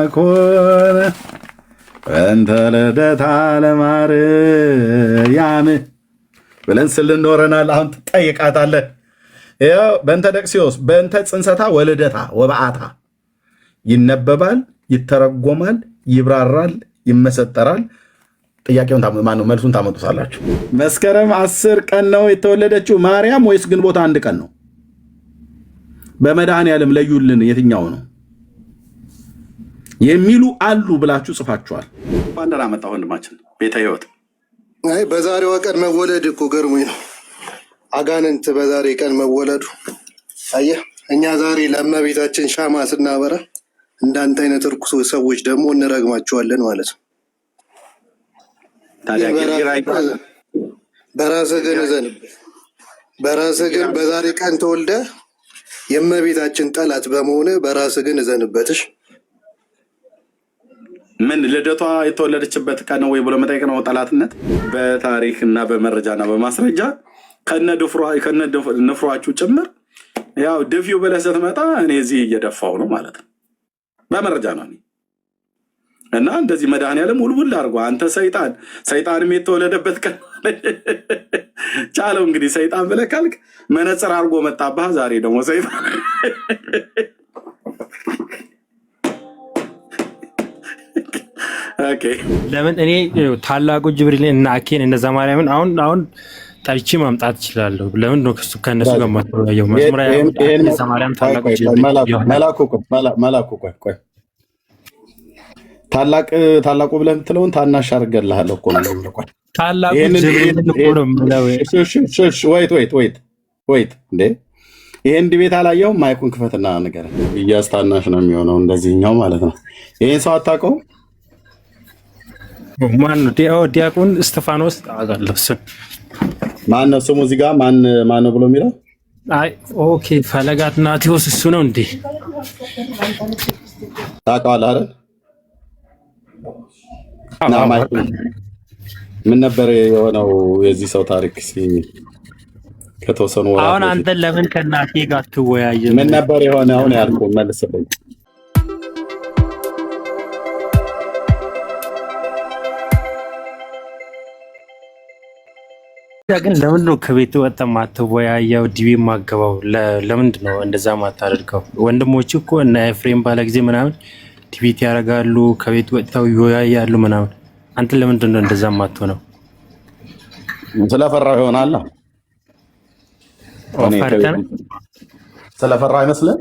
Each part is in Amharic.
ኮነ በእንተ ልደታ ለማርያም ብለን ስልኖረናል። አሁን ትጠይቃታለህ። ያው በእንተ ደቅሲዮስ በእንተ ጽንሰታ ወልደታ ወበዓታ ይነበባል፣ ይተረጎማል፣ ይብራራል፣ ይመሰጠራል። ጥያቄውን መልሱን ታመጡሳላችሁ። መስከረም 10 ቀን ነው የተወለደችው ማርያም ወይስ ግንቦት 1 ቀን ነው? በመድኃኔዓለም ለዩልን፣ የትኛው ነው የሚሉ አሉ ብላችሁ ጽፋችኋል። ባንደራ መጣ ወንድማችን ቤተ ሕይወት። አይ በዛሬዋ ቀን መወለድ እኮ ገርሞኝ ነው። አጋንንት በዛሬ ቀን መወለዱ። አየህ እኛ ዛሬ ለእመቤታችን ሻማ ስናበራ እንዳንተ አይነት እርኩስ ሰዎች ደግሞ እንረግማቸዋለን ማለት ነው። በራስህ ግን በዛሬ ቀን ተወልደ የእመቤታችን ጠላት በመሆነ በራስህ ግን እዘንበትሽ። ምን ልደቷ የተወለደችበት ቀን ነው ወይ ብሎ መጠየቅ ነው ጠላትነት። በታሪክ እና በመረጃ እና በማስረጃ ከነ ንፍሯችሁ ጭምር ያው ድፊው ብለህ ስትመጣ እኔ እዚህ እየደፋው ነው ማለት ነው። በመረጃ ነው እና እንደዚህ መድኃኔዓለም ውልውል አድርጎ አንተ ሰይጣንም የተወለደበት ቀን ቻለው እንግዲህ ሰይጣን ብለህ ካልክ መነጽር አድርጎ መጣባህ። ዛሬ ደግሞ ሰይጣን ለምን እኔ ታላቁ ጅብሪል እና አኬን እነዛ ማርያምን አሁን ጠርቼ ማምጣት እችላለሁ። ለምን ነው ከነሱ ጋር ማስተያየው? መስመራ እነዛ ማርያም ታላቁ ጅብሪል መላኩ ቆይ ታላቁ ብለህ የምትለውን ታናሽ አድርገልሃለሁ እኮ ነው። ታላቁ ጅብሪል እኮ ነው የምለው። ወይት እንዴ ይሄን ዲቤት አላየሁም። ማይኩን ክፈትና ነገር እያስታናሽ ነው የሚሆነው እንደዚህኛው ማለት ነው። ይሄን ሰው አታውቀውም? ማን ነው? ዲያቆን እስጢፋኖስ አውቃለሁ። ማን ነው ስሙ? እዚህ ጋር ማን ነው ብሎ የሚለው? አይ ኦኬ፣ ፈለጋት ናቲዎስ እሱ ነው እንዴ? ታውቀዋለህ አይደል? ምን ነበር የሆነው የዚህ ሰው ታሪክ? ከተወሰኑ ወራት አሁን አንተ ለምን ከናቴ ጋር ትወያየህ? ምን ነበር የሆነ አሁን ያልኩህ መልስልኝ። ግን ለምንድን ነው ከቤት ወጣ ማትወያየው? ዲቪ ማገባው ለምንድን ነው እንደዛ ማታደርገው? ወንድሞች እኮ እና ኤፍሬም ባለ ጊዜ ምናምን ዲቪት ያደርጋሉ፣ ከቤት ወጥተው ይወያያሉ ምናምን። አንተ ለምንድን ነው እንደዛ ማትሆነው? ስለፈራው ይሆናል። ስለፈራው አይመስልም?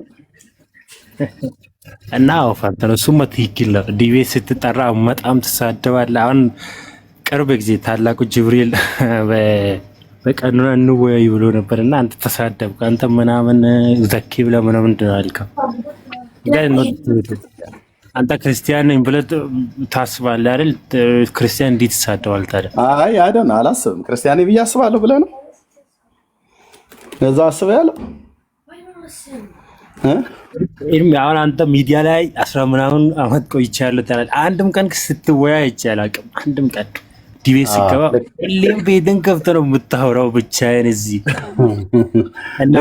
እና ፈርተህ ነው። እሱማ ትክክል ነው። ዲቪ ስትጠራ በጣም ትሳደባለህ። አሁን ቅርብ ጊዜ ታላቁ ጅብሪል በቀኑና እንወያይ ብሎ ነበር እና አንተ ተሳደብክ። አንተ ምናምን ዘኪ ብለህ ምናምን አልከው። አንተ ክርስቲያን ነኝ ብለህ ታስባለህ አይደል? ክርስቲያን እንዴት ይሳደባል ታዲያ? አይ አይደል፣ አላስብም። ክርስቲያን ብዬ አስባለሁ ብለህ ነው እዛ አስበህ ያለው? አሁን አንተ ሚዲያ ላይ 10 ምናምን አመት ቆይቻለሁ ታዲያ አንድም ቀን ስትወያይ አይቻል አቅም አንድም ቀን ዲቤት ሲገባ ሁሌም ቤትን ከፍተህ ነው የምታወራው ብቻዬን እዚህ እና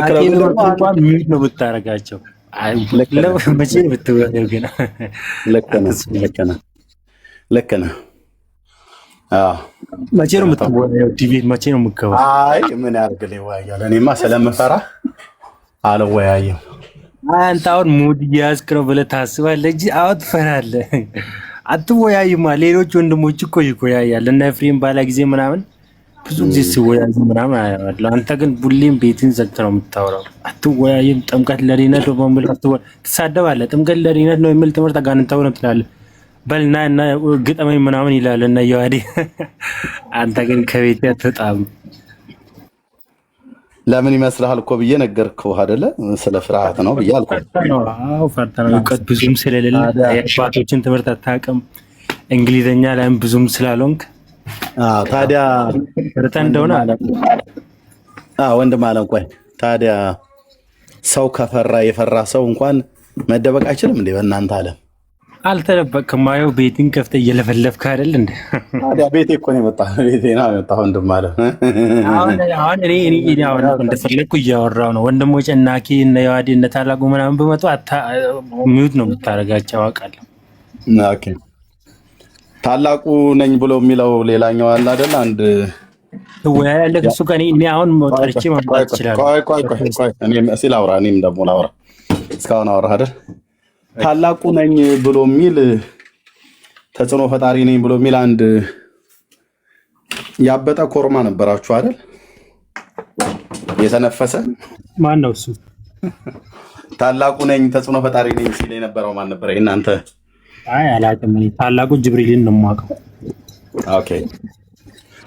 እንኳን ሚዩት ነው የምታረጋቸው። መቼ ነው የምትወያየው ግን? ልክ ነህ። መቼ ነው የምትወያየው? ዲቤት መቼ ነው የምትገባው? አይ ምን ያደርግልህ ይወያያል። እኔማ ስለምፈራ አልወያየም። አንተ አሁን ሙድ እያያዝክ ነው ብለህ ታስባለህ እንጂ አሁን ትፈራለህ። አትወያይማ። ሌሎች ወንድሞች እኮ ይወያያል እና ኤፍሬም ባለ ጊዜ ምናምን ብዙ ጊዜ ሲወያዩ ምናምን አያለሁ። አንተ ግን ሁሌም ቤትን ዘግተህ ነው የምታወራው። አትወያይም። ጥምቀት ለድነት ነው በሚል ትሳደባለህ። ጥምቀት ለድነት ነው የሚል ትምህርት አጋንንታው ነው ትላለህ። በልና እና ግጠመኝ ምናምን ይላል እና ይዋዲ አንተ ግን ከቤት አትወጣም። ለምን ይመስልሃል እኮ ብዬ ነገርኩህ አይደለ? ስለ ፍርሃት ነው ብዬ አልኩህ። አዎ ፈርተህ ነው። እውቀት ብዙም ስለሌለ የአባቶችን ትምህርት አታውቅም። እንግሊዘኛ ላይም ብዙም ስላልሆንክ ታዲያ ፈርተህ እንደሆነ አለ። ወንድም አለም ቆይ ታዲያ ሰው ከፈራ የፈራ ሰው እንኳን መደበቅ አይችልም እንዴ? በእናንተ ዓለም አልተደበቅም። ማየው ቤትን ከፍተህ እየለፈለፍክ አይደል እንዴ? ታዲያ ቤቴ እኮ ነው የመጣው። ቤቴ ነው የመጣው ወንድም አለ። አሁን እኔ እንደፈለግኩ እያወራሁ ነው። ወንድሞቼ እና አኬ እና የዋዴ እና ታላቁ ምናምን በመጡ ሚዩት ነው የምታደርጋቸው አውቃለሁ። ኦኬ ታላቁ ነኝ ብሎ የሚለው ሌላኛው አለ አይደል? አንድ ትወያያለህ ከእሱ ጋር። እኔ አሁን ጠርቼ ማምጣት እችላለሁ። ቆይ እኔም እስኪ ላውራ፣ እኔም ደግሞ ላውራ። እስካሁን አወራህ አይደል? ታላቁ ነኝ ብሎ የሚል ተጽዕኖ ፈጣሪ ነኝ ብሎ የሚል አንድ ያበጠ ኮርማ ነበራችሁ አይደል? የተነፈሰ ማን ነው እሱ? ታላቁ ነኝ ተጽዕኖ ፈጣሪ ነኝ ሲል የነበረው ማን ነበር? እናንተ? አይ አላውቅም። እኔ ታላቁ ጅብሪልን ነው የማውቀው። ኦኬ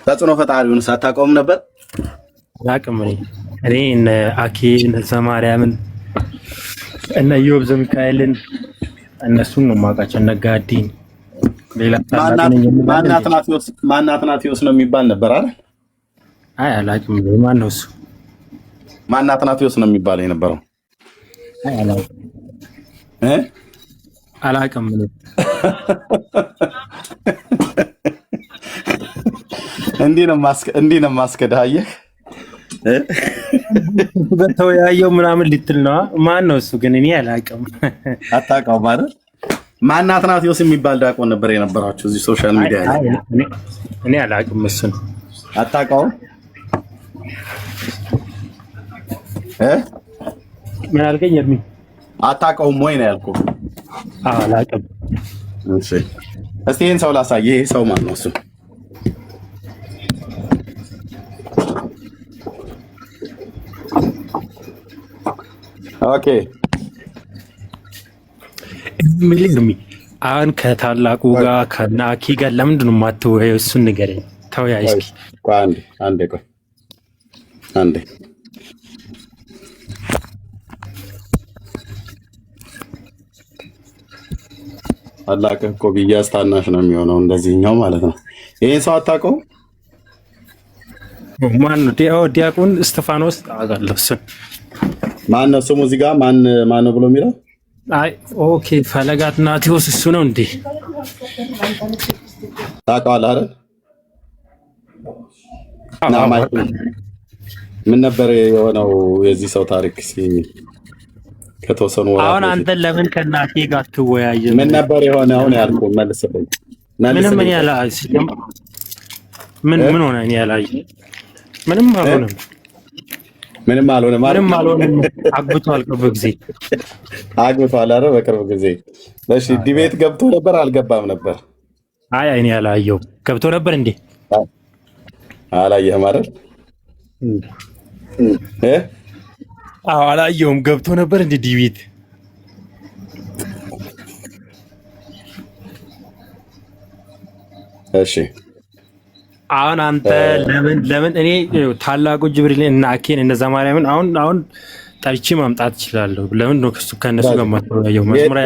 ተጽዕኖ ፈጣሪውን ሳታውቀውም ነበር? አላውቅም። እኔ እነ አኬ እነ ዘማርያምን እነ ኢዮብ ዘሚካኤልን እነሱን ነው የማውቃቸው። እነ ጋዲን ሌላ ማን አትናቴዎስ ነው የሚባል ነበር አይደል? አይ አላውቅም። ማን ነው እሱ? ማን አትናቴዎስ ነው የሚባል የነበረው? አይ አላውቅም አላውቅም። እንዲህ ነው ማስከዳህ። አየህ በተወያየው ምናምን ልትል ነው። ማን ነው እሱ ግን? እኔ አላውቅም። አታውቀውም አይደል? ማን አትናቴዎስ የሚባል ዲያቆን ነበር የነበራችሁ እዚህ ሶሻል ሚዲያ ላይ? እኔ አላውቅም። እሱን አታውቀውም? ምን አልከኝ? እርሚ አታውቀውም ወይ ነው ያልኩህ? አላውቅም። እሺ እስቲ ይሄን ሰው ላሳየህ። ይሄ ሰው ማን ነው እሱ? ኦኬ እርሚ አሁን ከታላቁ ጋር ከናኪ ጋር ለምንድን ነው የማትወያየው? እሱን ንገረኝ። ተወያይ እስኪ። አንዴ ታላቅ እኮ ቢያዝ ታናሽ ነው የሚሆነው፣ እንደዚህኛው ማለት ነው። ይሄን ሰው አታውቀውም? ማን ነው? ዲያቆን እስጢፋኖስ አውቃለሁ። እሱን ማን ነው ስሙ? እዚህ ጋር ማን ነው ብሎ የሚለው? አይ ኦኬ፣ ፈለገ አትናቴዎስ እሱ ነው እንዴ? ታውቀዋለህ አይደል? ምን ነበር የሆነው የዚህ ሰው ታሪክ? ከተወሰኑ ወራት አሁን አንተ ለምን ከናቴ ጋር ትወያየህ? ምን ነበር የሆነ? አሁን ያልኩህ መልስልኝ። ምንም ምን ሆነ? እኔ ያላየህ ምንም አልሆነም። ምንም አልሆነም። ምንም አልሆነም። አግብቷል። ቅርብ ጊዜ አግብቷል። ኧረ በቅርብ ጊዜ። እሺ ዲቤት ገብቶ ነበር አልገባም ነበር? አይ እኔ ያላየው ገብቶ ነበር እንዴ? አላየህም አይደል? አዎ አላየውም። ገብቶ ነበር እንዴ ዲቤት? እሺ አሁን አንተ ለምን እኔ ታላቁ ጅብሪል እና አኬን እነዛ ማርያምን አሁን ጠርቼ ማምጣት እችላለሁ። ለምን ነው ከነሱ ጋር ማትወያየው? መዝሙር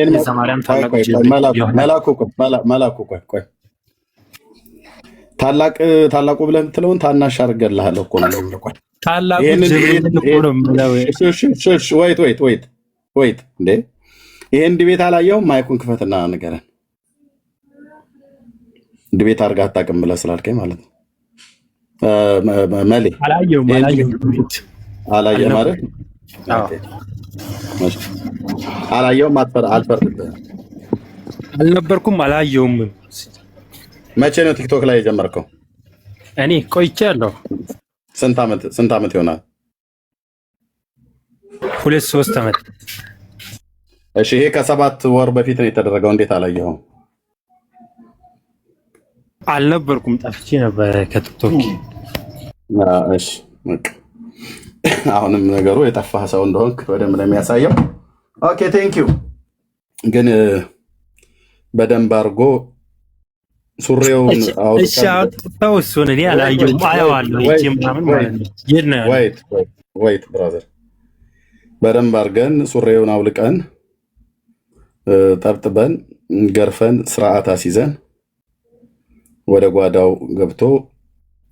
እነዛ ማርያም ታላቁ መላኩ ቆይ ታላቁ ብለህ የምትለውን ታናሽ አድርጌልሃለሁ እኮ ነው። ቆይ ታላቁ ጅብሪል እኮ ነው የምለው። ወይት እንዴ ይሄን ዲቤት አላየሁም። ማይኩን ክፈትና ንገረን። ዲቤት አድርገህ አታውቅም ብለህ ስላልከኝ ማለት ነው። መሌ አላየሁም አላየህም ማለት አላየሁም። አልፈርድብህም። አልነበርኩም። አላየሁም። መቼ ነው ቲክቶክ ላይ የጀመርከው? እኔ ቆይቻለሁ። ስንት ዓመት ይሆናል? 2-3 ዓመት። እሺ ይሄ ከ7 ወር በፊት ነው የተደረገው። እንዴት አላየኸውም? አልነበርኩም። ጠፍቼ ነበር ከቲክቶክ። እሺ አሁንም ነገሩ የጠፋህ ሰው እንደሆንክ በደንብ ነው የሚያሳየው። ኦኬ ቴንክ ዩ። ግን በደንብ አድርጎ ሱሪውን አውጥተው እሱን እኔ አላየሁም። አየዋለሁ ምናምን ማለት ነው። ወይት ብራዘር፣ በደንብ አድርገን ሱሪውን አውልቀን ጠብጥበን ገርፈን ስርዓት አስይዘን ወደ ጓዳው ገብቶ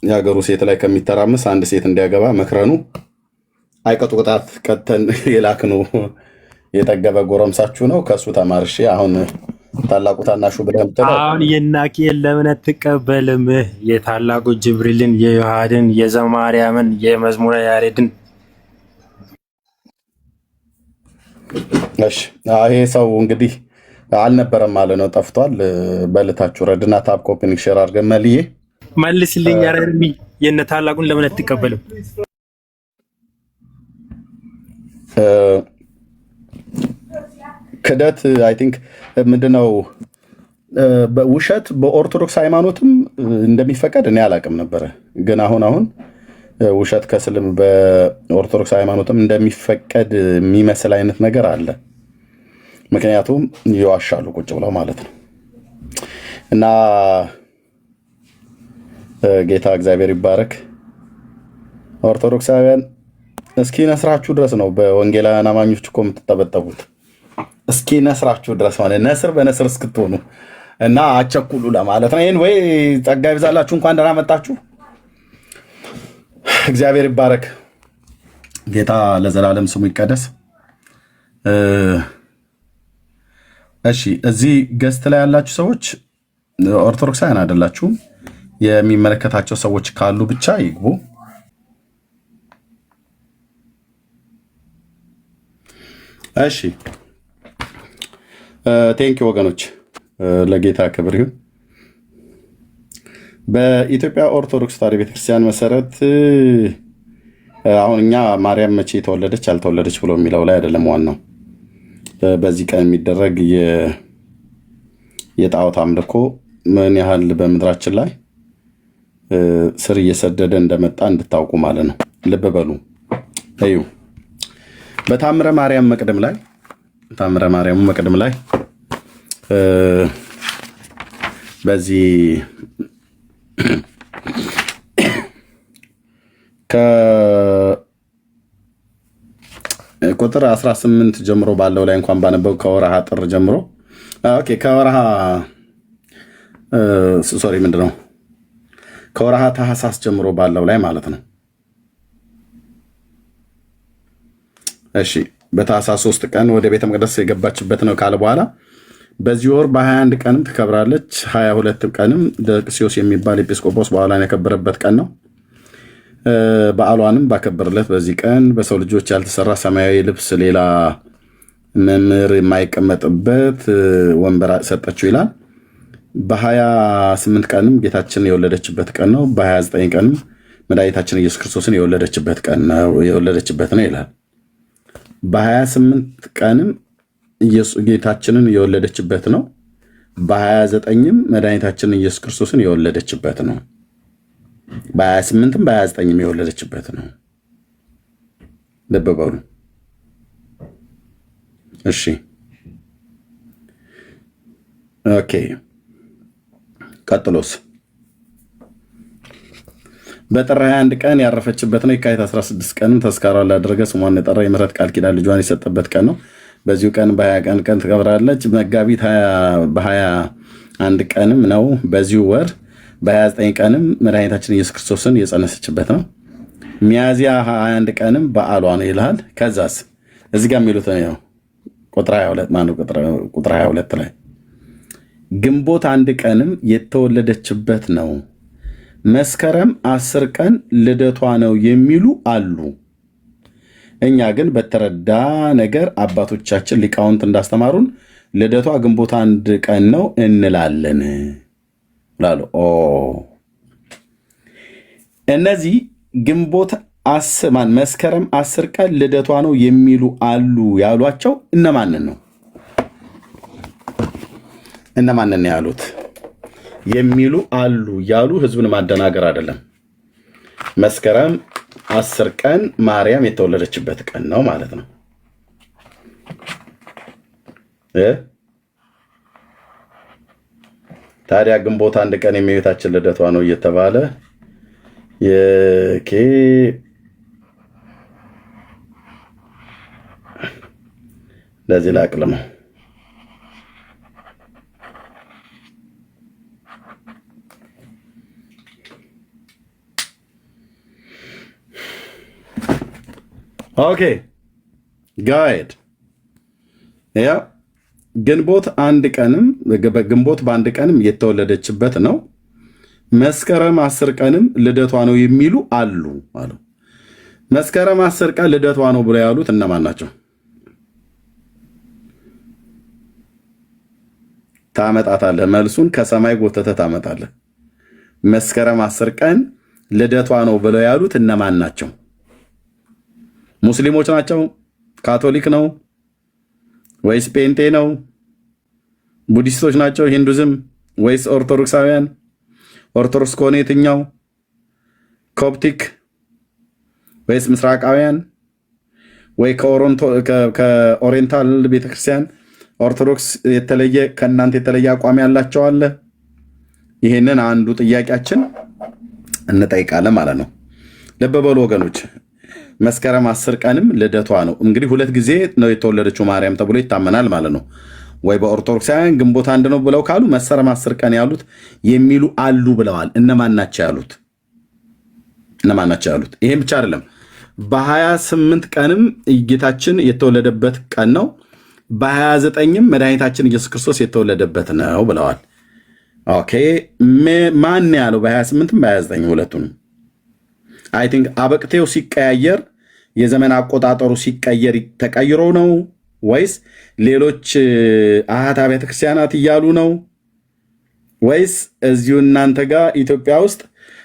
የሀገሩ ሴት ላይ ከሚተራመስ አንድ ሴት እንዲያገባ መክረኑ አይቀጡ ቅጣት ቀጥተን የላክነው የጠገበ ጎረምሳችሁ ነው። ከሱ ተማርሼ አሁን ታላቁ ታናሹ ብለህ የምትለው አሁን የናኪን ለምን አትቀበልም? የታላቁ ጅብሪልን፣ የዮሐድን፣ የዘማርያምን፣ የመዝሙረ ያሬድን። እሺ ይሄ ሰው እንግዲህ አልነበረም ማለት ነው፣ ጠፍቷል። በልታችሁ ረድና ታፕ ኮፒኒክ ሼር አድርገን መልዬ መልስልኝ። ኧረ እርሚ የእነ ታላቁን ለምን አትቀበልም? ክደት አይ ቲንክ ምንድነው ውሸት በኦርቶዶክስ ሃይማኖትም እንደሚፈቀድ እኔ አላውቅም ነበረ። ግን አሁን ውሸት ከስልም በኦርቶዶክስ ሃይማኖትም እንደሚፈቀድ የሚመስል አይነት ነገር አለ። ምክንያቱም ይዋሻሉ ቁጭ ብለው ማለት ነው። እና ጌታ እግዚአብሔር ይባረክ። ኦርቶዶክሳውያን እስኪ ነስራችሁ ድረስ ነው በወንጌላውያን አማኞች እኮ የምትጠበጠቡት። እስኪ ነስራችሁ ድረስ ማለት ነስር በነስር እስክትሆኑ እና አቸኩሉ ለማለት ነው። ይሄን ወይ ጸጋ ይብዛላችሁ፣ እንኳን ደህና መጣችሁ። እግዚአብሔር ይባረክ። ጌታ ለዘላለም ስሙ ይቀደስ። እሺ እዚህ ገስት ላይ ያላችሁ ሰዎች ኦርቶዶክሳውያን አይደላችሁም። የሚመለከታቸው ሰዎች ካሉ ብቻ ይግቡ። እሺ ቴንኪ ወገኖች፣ ለጌታ ክብር ይሁን። በኢትዮጵያ ኦርቶዶክስ ተዋሕዶ ቤተክርስቲያን መሰረት አሁን እኛ ማርያም መቼ ተወለደች አልተወለደች ብሎ የሚለው ላይ አይደለም ዋናው። በዚህ ቀን የሚደረግ የጣዖት አምልኮ ምን ያህል በምድራችን ላይ ስር እየሰደደ እንደመጣ እንድታውቁ ማለት ነው። ልብ በሉ እዩ። በታምረ ማርያም መቅደም ላይ በዚህ ከቁጥር 18 ጀምሮ ባለው ላይ እንኳን ባነበው ከወረሃ ጥር ጀምሮ ከወረሃ ከወረሃ ታህሳስ ጀምሮ ባለው ላይ ማለት ነው። እሺ በታህሳስ 3 ቀን ወደ ቤተ መቅደስ የገባችበት ነው ካለ በኋላ በዚህ ወር በ21 ቀንም ትከብራለች። 22 ቀንም ደቅሲዮስ የሚባል ኤጲስቆጶስ በዓሏን ያከበረበት ቀን ነው። በዓሏንም ባከበረለት በዚህ ቀን በሰው ልጆች ያልተሰራ ሰማያዊ ልብስ ሌላ መምህር የማይቀመጥበት ወንበር ሰጠችው ይላል። በ28 ቀንም ጌታችን የወለደችበት ቀን ነው። በ29 ቀንም መድኃኒታችን ኢየሱስ ክርስቶስን የወለደችበት ነው ይላል። በ28 ቀንም ጌታችንን የወለደችበት ነው። በ29ም መድኃኒታችንን ኢየሱስ ክርስቶስን የወለደችበት ነው። በ28ም በ29ም የወለደችበት ነው። ልብ በሉ እሺ። ኦኬ ቀጥሎስ በጥር 21 ቀን ያረፈችበት ነው። የካቲት 16 ቀንም ተስካሯን ላደረገ ስሟን የጠራ የምሕረት ቃል ኪዳን ልጇን የሰጠበት ቀን ነው። በዚሁ ቀን በ20 ቀን ትከብራለች። መጋቢት በ21 ቀንም ነው። በዚሁ ወር በ29 ቀንም መድኃኒታችን ኢየሱስ ክርስቶስን የጸነሰችበት ነው። ሚያዝያ 21 ቀንም በዓሏ ነው ይልሃል። ከዛስ እዚህ ጋር የሚሉት ነው ቁጥር 22 ላይ ግንቦት 1 ቀንም የተወለደችበት ነው። መስከረም 10 ቀን ልደቷ ነው የሚሉ አሉ። እኛ ግን በተረዳ ነገር አባቶቻችን ሊቃውንት እንዳስተማሩን ልደቷ ግንቦት 1 ቀን ነው እንላለን ላሉ እነዚህ ግንቦት መስከረም 10 ቀን ልደቷ ነው የሚሉ አሉ ያሏቸው እነማንን ነው? እነማንን ነው ያሉት? የሚሉ አሉ ያሉ ህዝብን ማደናገር አይደለም። መስከረም 10 ቀን ማርያም የተወለደችበት ቀን ነው ማለት ነው። ታዲያ ግንቦት 1 ቀን የእመቤታችን ልደቷ ነው እየተባለ ለዚህ ላቅልመው ኦኬ ጋይድ ያ ግንቦት 1 ቀንም ግንቦት በ1 ቀንም የተወለደችበት ነው። መስከረም 10 ቀንም ልደቷ ነው የሚሉ አሉ አሉ። መስከረም 10 ቀን ልደቷ ነው ብለው ያሉት እነማን ናቸው? ታመጣታለህ። መልሱን ከሰማይ ጎተተህ ታመጣለህ። መስከረም 10 ቀን ልደቷ ነው ብለው ያሉት እነማን ናቸው? ሙስሊሞች ናቸው? ካቶሊክ ነው ወይስ ጴንጤ ነው? ቡዲስቶች ናቸው? ሂንዱዝም ወይስ ኦርቶዶክሳውያን? ኦርቶዶክስ ከሆነ የትኛው? ኮፕቲክ ወይስ ምስራቃውያን ወይ ከኦሪየንታል ቤተክርስቲያን? ኦርቶዶክስ የተለየ ከእናንተ የተለየ አቋም ያላቸው አለ? ይህንን አንዱ ጥያቄያችን እንጠይቃለን ማለት ነው። ልብ በሉ ወገኖች፣ መስከረም 10 ቀንም ልደቷ ነው። እንግዲህ 2 ጊዜ ነው የተወለደችው ማርያም ተብሎ ይታመናል ማለት ነው። ወይ በኦርቶዶክሳውያን ግንቦት 1 ነው ብለው ካሉ መስከረም 10 ቀን ያሉት የሚሉ አሉ ብለዋል። እነማን ናቸው ያሉት? ይሄም ብቻ አይደለም። በ28 ቀንም ጌታችን የተወለደበት ቀን ነው። በ29ም መድኃኒታችን ኢየሱስ ክርስቶስ የተወለደበት ነው ብለዋል። ኦኬ፣ ማን ያለው? በ28ም በ29 ሁለቱንም አይ ቲንክ አበቅቴው ሲቀያየር የዘመን አቆጣጠሩ ሲቀየር ተቀይሮ ነው ወይስ ሌሎች አሃት አብያተ ክርስቲያናት እያሉ ነው ወይስ እዚሁ እናንተ ጋር ኢትዮጵያ ውስጥ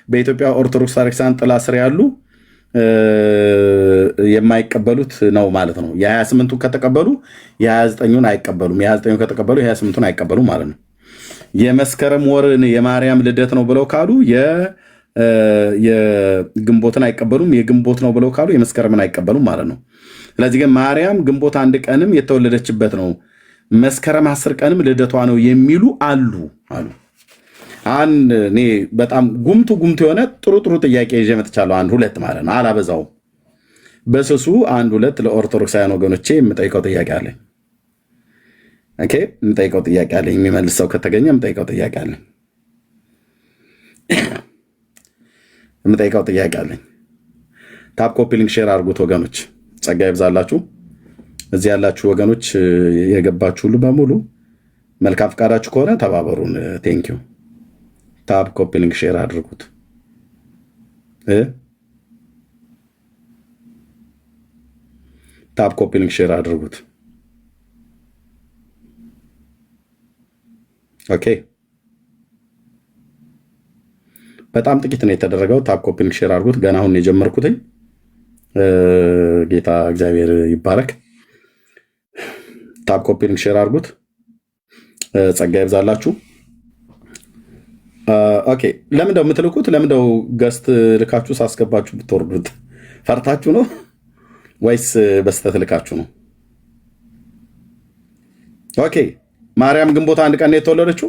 በኢትዮጵያ ኦርቶዶክስ ቤተክርስቲያን ጥላ ስር ያሉ የማይቀበሉት ነው ማለት ነው? የ28ቱን ከተቀበሉ የ29ን አይቀበሉም፣ የ29ን ከተቀበሉ የ28ቱን አይቀበሉም ማለት ነው። የመስከረም ወርን የማርያም ልደት ነው ብለው ካሉ የግንቦትን አይቀበሉም፣ የግንቦት ነው ብለው ካሉ የመስከረምን አይቀበሉም ማለት ነው። ስለዚህ ግን ማርያም ግንቦት 1 ቀንም የተወለደችበት ነው፣ መስከረም 10 ቀንም ልደቷ ነው የሚሉ አሉ። እኔ በጣም ጉምቱ የሆነ ጥሩ ጥያቄ ይዤ መጥቻለሁ። 1-2 ማለት ነው፣ አላበዛውም። በስሱ 1-2 ለኦርቶዶክሳውያን ወገኖቼ የምጠይቀው ጥያቄ አለኝ። ኦኬ፣ የምጠይቀው ጥያቄ አለኝ። የሚመልስ ሰው ከተገኘ የምጠይቀው ጥያቄ አለኝ። ታፕ ኮፒ ሊንክ ሼር አድርጉት ወገኖች፣ ጸጋ ይብዛላችሁ። እዚህ ያላችሁ ወገኖች የገባችሁ ሁሉ በሙሉ መልካም ፈቃዳችሁ ከሆነ ተባበሩን። ቴንኪው። ታፕ ኮፒ ሊንክ ሼር አድርጉት። ታፕ ኮፒ ሊንክ ሼር አድርጉት። ኦኬ፣ በጣም ጥቂት ነው የተደረገው። ታፕ ኮፒ ሊንክ ሼር አድርጉት። ገና አሁን የጀመርኩትኝ። ጌታ እግዚአብሔር ይባረክ። ታፕ ኮፒ ሊንክ ሼር አድርጉት። ጸጋ ይብዛላችሁ። ኦኬ፣ ለምንድነው የምትልኩት? ለምንድነው ገስት ልካችሁ ሳስገባችሁ ብትወርዱት? ፈርታችሁ ነው ወይስ በስተት ልካችሁ ነው? ኦኬ፣ ማርያም ግንቦት 1 ቀን ነው የተወለደችው።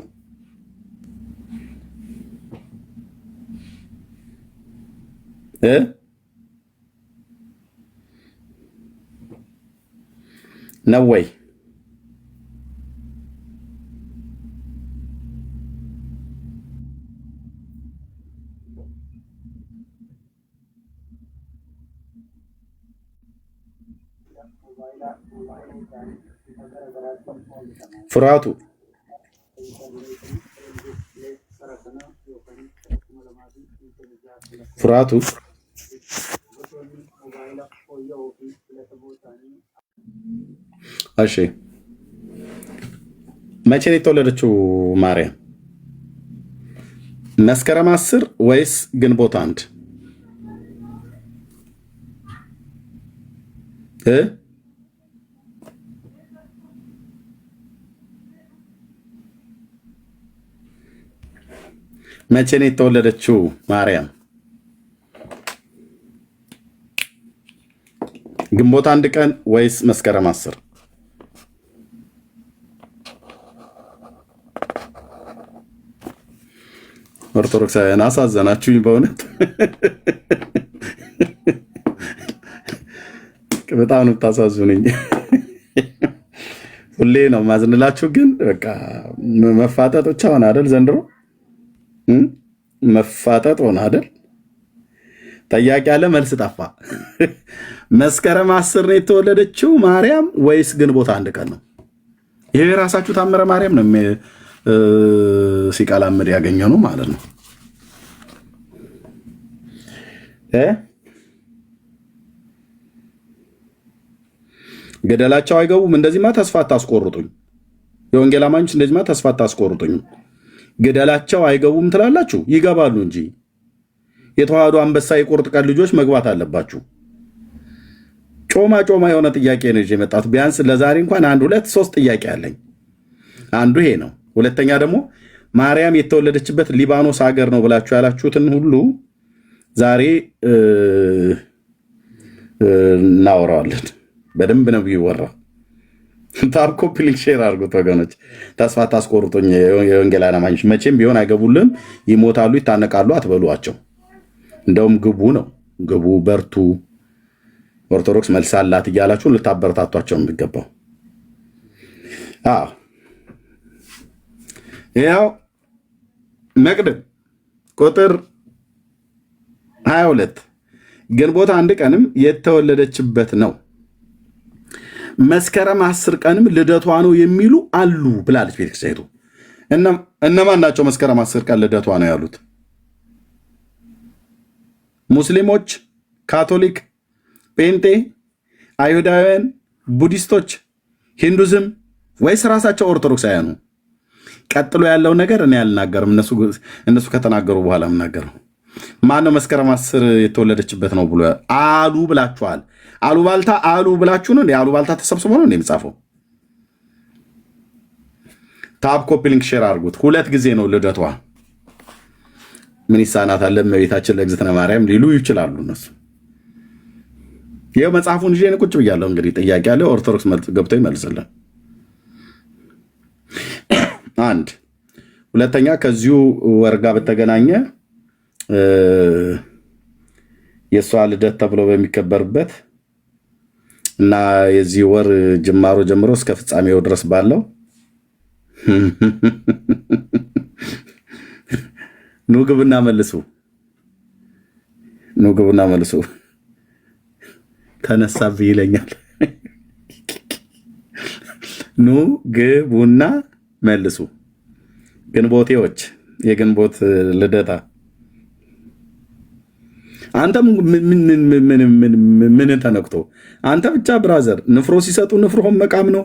ነው ወይ? ፍርሃቱ እሺ፣ መቼ ነው የተወለደችው ማርያም? መስከረም 10 ወይስ ግንቦት 1? መቼ ነው የተወለደችው ማርያም? ግንቦት 1 ቀን ወይስ መስከረም 10? ኦርቶዶክሳውያን አሳዘናችሁኝ በእውነት በጣም ነው የምታሳዝኑኝ። ሁሌ ነው ማዝንላችሁ፣ ግን በቃ መፋጠጥ ብቻ ሆነ አይደል? ዘንድሮ መፋጠጥ ሆነ አይደል? ጥያቄ ያለ መልስ ጠፋ። መስከረም 10 ነው የተወለደችው ማርያም ወይስ ግንቦት 1 ቀን ነው? ይሄ የራሳችሁ ታምረ ማርያም ነው ሲቃላምድ ያገኘ ነው ማለት ነው። ገደላቸው አይገቡም። እንደዚህማ ተስፋ አታስቆርጡኝ። የወንጌል አማኞች እንደዚህማ ተስፋ አታስቆርጡኝ። ግደላቸው አይገቡም ትላላችሁ፣ ይገባሉ እንጂ የተዋህዶ አንበሳ የቁርጥ ቀን ልጆች መግባት አለባችሁ። ጮማ የሆነ ጥያቄ ነው ይዤ የመጣሁት። ቢያንስ ለዛሬ እንኳን 1 2 3 ጥያቄ አለኝ። አንዱ ይሄ ነው። ሁለተኛ ደግሞ ማርያም የተወለደችበት ሊባኖስ ሀገር ነው ብላችሁ ያላችሁትን ሁሉ ዛሬ እናወራዋለን። በደንብ ነው ይወራው። ታብ ኮፒ ሊንክ ሼር አድርጉት ወገኖች። ተስፋ ታስቆርጡኝ። የወንጌል አማኞች መቼም ቢሆን አይገቡልም፣ ይሞታሉ፣ ይታነቃሉ አትበሏቸው። እንደውም ግቡ ነው፣ ግቡ፣ በርቱ፣ ኦርቶዶክስ መልስ አላት እያላችሁ ልታበረታቷቸው የሚገባው። ያው መቅደም ቁጥር 22 ግንቦት 1 ቀንም የተወለደችበት ነው፣ መስከረም 10 ቀንም ልደቷ ነው የሚሉ አሉ ብላለች ቤተክርስቲያኒቱ። እነማን ናቸው መስከረም 10 ቀን ልደቷ ነው ያሉት? ሙስሊሞች፣ ካቶሊክ፣ ጴንጤ፣ አይሁዳውያን፣ ቡዲስቶች፣ ሂንዱዝም ወይስ ራሳቸው ኦርቶዶክሳውያኑ? ቀጥሎ ያለው ነገር እኔ አልናገርም፣ እነሱ ከተናገሩ በኋላ የምናገረው። ማነው መስከረም 10 የተወለደችበት ነው ብሎ አሉ ብላችኋል? አሉባልታ አሉ ብላችሁ ነው? አሉባልታ ተሰብስቦ ነው የሚጻፈው? ታብ ኮፒ ሊንክ ሼር አድርጉት። 2 ጊዜ ነው ልደቷ። ምን ይሳናታል? እመቤታችን ለእግዝእትነ ማርያም ሊሉ ይችላሉ እነሱ። ይኸው መጽሐፉን ይዤ ቁጭ ብያለሁ። እንግዲህ ጥያቄ ያለ ኦርቶዶክስ ገብቶ ይመልስልን። አንድ ሁለተኛ ከዚሁ ወር ጋር በተገናኘ የእሷ ልደት ተብሎ በሚከበርበት እና የዚህ ወር ጅማሮ ጀምሮ እስከ ፍጻሜው ድረስ ባለው ኑ ግቡና መልሱ፣ ኑ ግቡና መልሱ። ተነሳብኝ ይለኛል። ኑ ግቡና መልሱ። ግንቦቴዎች፣ የግንቦት ልደታ አንተም ምን ተነክቶ አንተ ብቻ ብራዘር፣ ንፍሮ ሲሰጡ ንፍሮህን መቃም ነው፣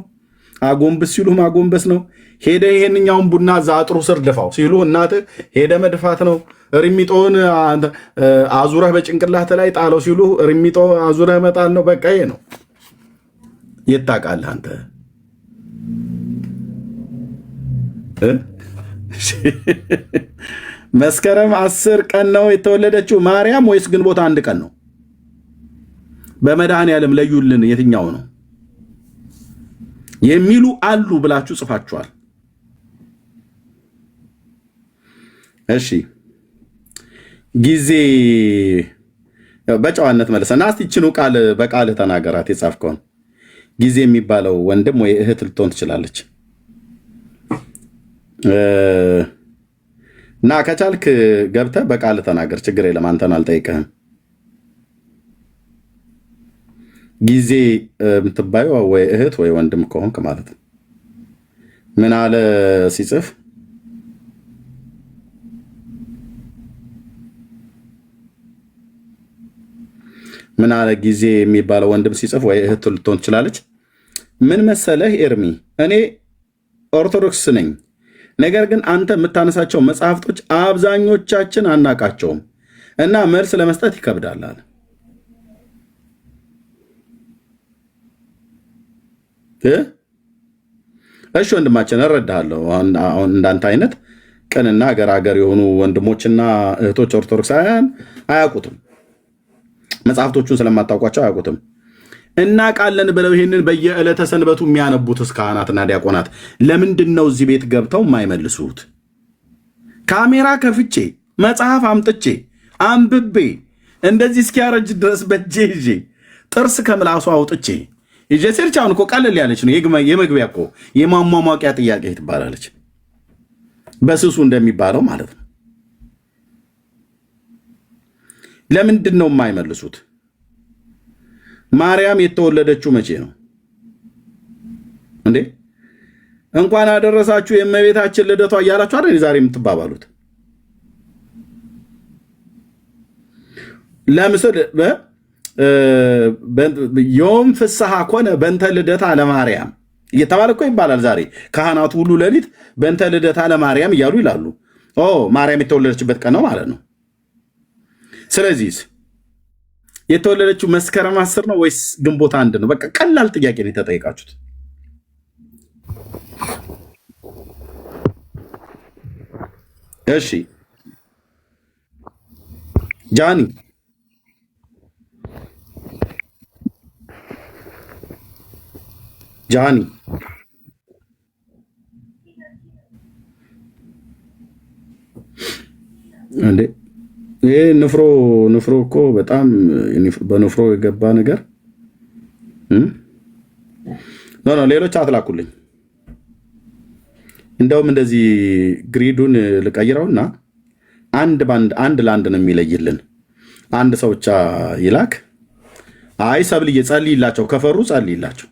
አጎንብስ ሲሉ ማጎንበስ ነው። ሄደ ይሄንኛውን ቡና እዛ አጥሩ ስር ድፋው ሲሉ እናትህ ሄደ መድፋት ነው። ሪሚጦን አዙረህ በጭንቅላት ላይ ጣለው ሲሉ ሪሚጦ አዙረህ መጣል ነው። በቃ ይሄ ነው። የት ታውቃለህ አንተ? መስከረም 10 ቀን ነው የተወለደችው ማርያም ወይስ ግንቦት 1 ቀን ነው? በመድኃኔዓለም ለዩልን፣ የትኛው ነው የሚሉ አሉ ብላችሁ ጽፋችኋል። እሺ ጊዜ በጨዋነት መለሰና እስቲ ይችኑ ቃል በቃል ተናገራት። የጻፍከውን ጊዜ የሚባለው ወንድም ወይ እህት ልትሆን ትችላለች። እና ከቻልክ ገብተህ በቃል ተናገር፣ ችግር የለም። አንተን አልጠይቅህም። ጊዜ የምትባየው ወይ እህት ወይ ወንድም ከሆንክ ማለት ነው። ምን አለ ሲጽፍ? ምን አለ ጊዜ የሚባለው ወንድም ሲጽፍ ወይ እህት ልትሆን ትችላለች። ምን መሰለህ ኤርሚ፣ እኔ ኦርቶዶክስ ነኝ። ነገር ግን አንተ የምታነሳቸው መጽሐፍቶች አብዛኞቻችን አናቃቸውም እና መልስ ለመስጠት ይከብዳል አለ። እሺ ወንድማችን እረዳለሁ። አሁን እንዳንተ አይነት ቅንና ገራገር የሆኑ ወንድሞችና እህቶች ኦርቶዶክሳውያን አያውቁትም፣ መጽሐፍቶቹን ስለማታውቋቸው አያውቁትም። እናቃለን ብለው ይህንን በየዕለተ ሰንበቱ የሚያነቡትስ ካህናትና ዲያቆናት ለምንድን ነው እዚህ ቤት ገብተው የማይመልሱት? ካሜራ ከፍቼ መጽሐፍ አምጥቼ አንብቤ እንደዚህ እስኪያረጅ ድረስ በእጄ ይዤ ጥርስ ከምላሱ አውጥቼ ይዤ ሴርች። አሁን እኮ ቀለል ያለች ነው። የመግቢያ እኮ የማሟሟቂያ ጥያቄ ትባላለች፣ በስሱ እንደሚባለው ማለት ነው። ለምንድን ነው የማይመልሱት? ማርያም የተወለደችው መቼ ነው እንዴ? እንኳን አደረሳችሁ የእመቤታችን ልደቷ እያላችሁ አይደል ዛሬ የምትባባሉት? ለምስል ዮም ፍስሐ ኮነ በእንተ ልደታ ለማርያም እየተባለ እኮ ይባላል። ዛሬ ካህናቱ ሁሉ ሌሊት በእንተ ልደታ ለማርያም እያሉ ይላሉ። ማርያም የተወለደችበት ቀን ነው ማለት ነው። ስለዚህ የተወለደችው መስከረም 10 ነው ወይስ ግንቦት 1 ነው? በቃ ቀላል ጥያቄ ነው የተጠየቃችሁት። እሺ ጃኒ እንዴ ይሄ ንፍሮ እኮ በጣም በንፍሮ የገባ ነገር ነው። ሌሎች አትላኩልኝ። እንደውም እንደዚህ ግሪዱን ልቀይረውና አንድ ለአንድ ነው የሚለይልን። አንድ ሰው ብቻ ይላክ። አይ ሰብልዬ ጸልይላቸው፣ ከፈሩ ጸልይላቸው።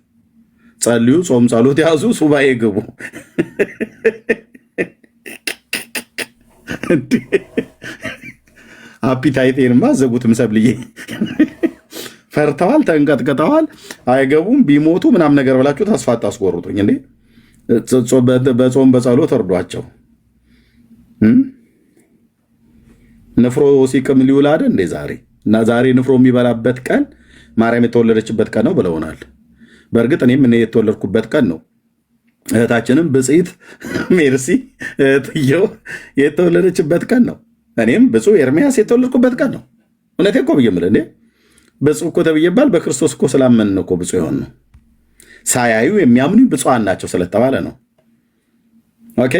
ጸልዩ፣ ጾም ጸሎት ያዙ፣ ሱባኤ ግቡ። አፒታይቴንማ ዘጉትም። ሰብልዬ ፈርተዋል፣ ተንቀጥቀጠዋል፣ አይገቡም፣ ቢሞቱ ምናምን ነገር ብላችሁ ተስፋ አታስቆርጡኝ እንዴ። በጾም በጸሎት እርዷቸው። ንፍሮ ሲቅም ሊውል አይደል እንዴ ዛሬ? እና ዛሬ ንፍሮ የሚበላበት ቀን ማርያም የተወለደችበት ቀን ነው ብለውናል። በእርግጥ እኔም የተወለድኩበት ቀን ነው። እህታችንም ብጽዕት ሜርሲ እህትየው የተወለደችበት ቀን ነው። እኔም ብፁዕ ኤርሚያስ የተወለድኩበት ቀን ነው። እውነቴን እኮ ብዬ የምልህ እንዴ ብፁዕ እኮ ተብዬባል። በክርስቶስ እኮ ስላመንን እኮ ብፁዕ የሆን ነው። ሳያዩ የሚያምኑ ብፁዓን ናቸው ስለተባለ ነው። ኦኬ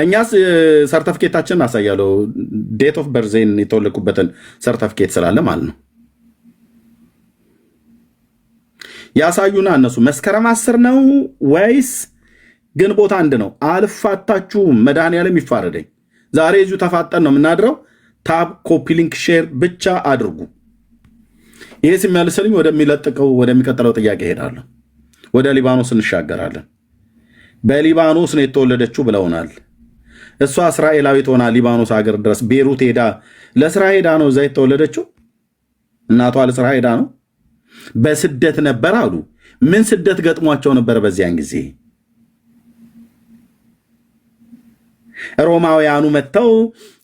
እኛስ ሰርተፍኬታችንን አሳያለሁ። ዴት ኦፍ በርዜን የተወለድኩበትን ሰርተፍኬት ስላለ ማለት ነው። ያሳዩና እነሱ መስከረም 10 ነው ወይስ ግንቦት 1 ነው? አልፋታችሁም። መድኃኒዓለም ይፋረደኝ። ዛሬ እዚሁ ተፋጠን ነው የምናድረው። ታብ ኮፒ ሊንክ ሼር ብቻ አድርጉ። ይሄ ሲመልስልኝ ወደሚቀጥለው ጥያቄ ሄዳለሁ። ወደ ሊባኖስ እንሻገራለን። በሊባኖስ ነው የተወለደችው ብለውናል። እሷ እስራኤላዊት ሆና ሊባኖስ ሀገር ድረስ ቤሩት ሄዳ ለስራ ሄዳ ነው እዛ የተወለደችው። እናቷ ለስራ ሄዳ ነው። በስደት ነበር አሉ። ምን ስደት ገጥሟቸው ነበር በዚያን ጊዜ? ሮማውያኑ መጥተው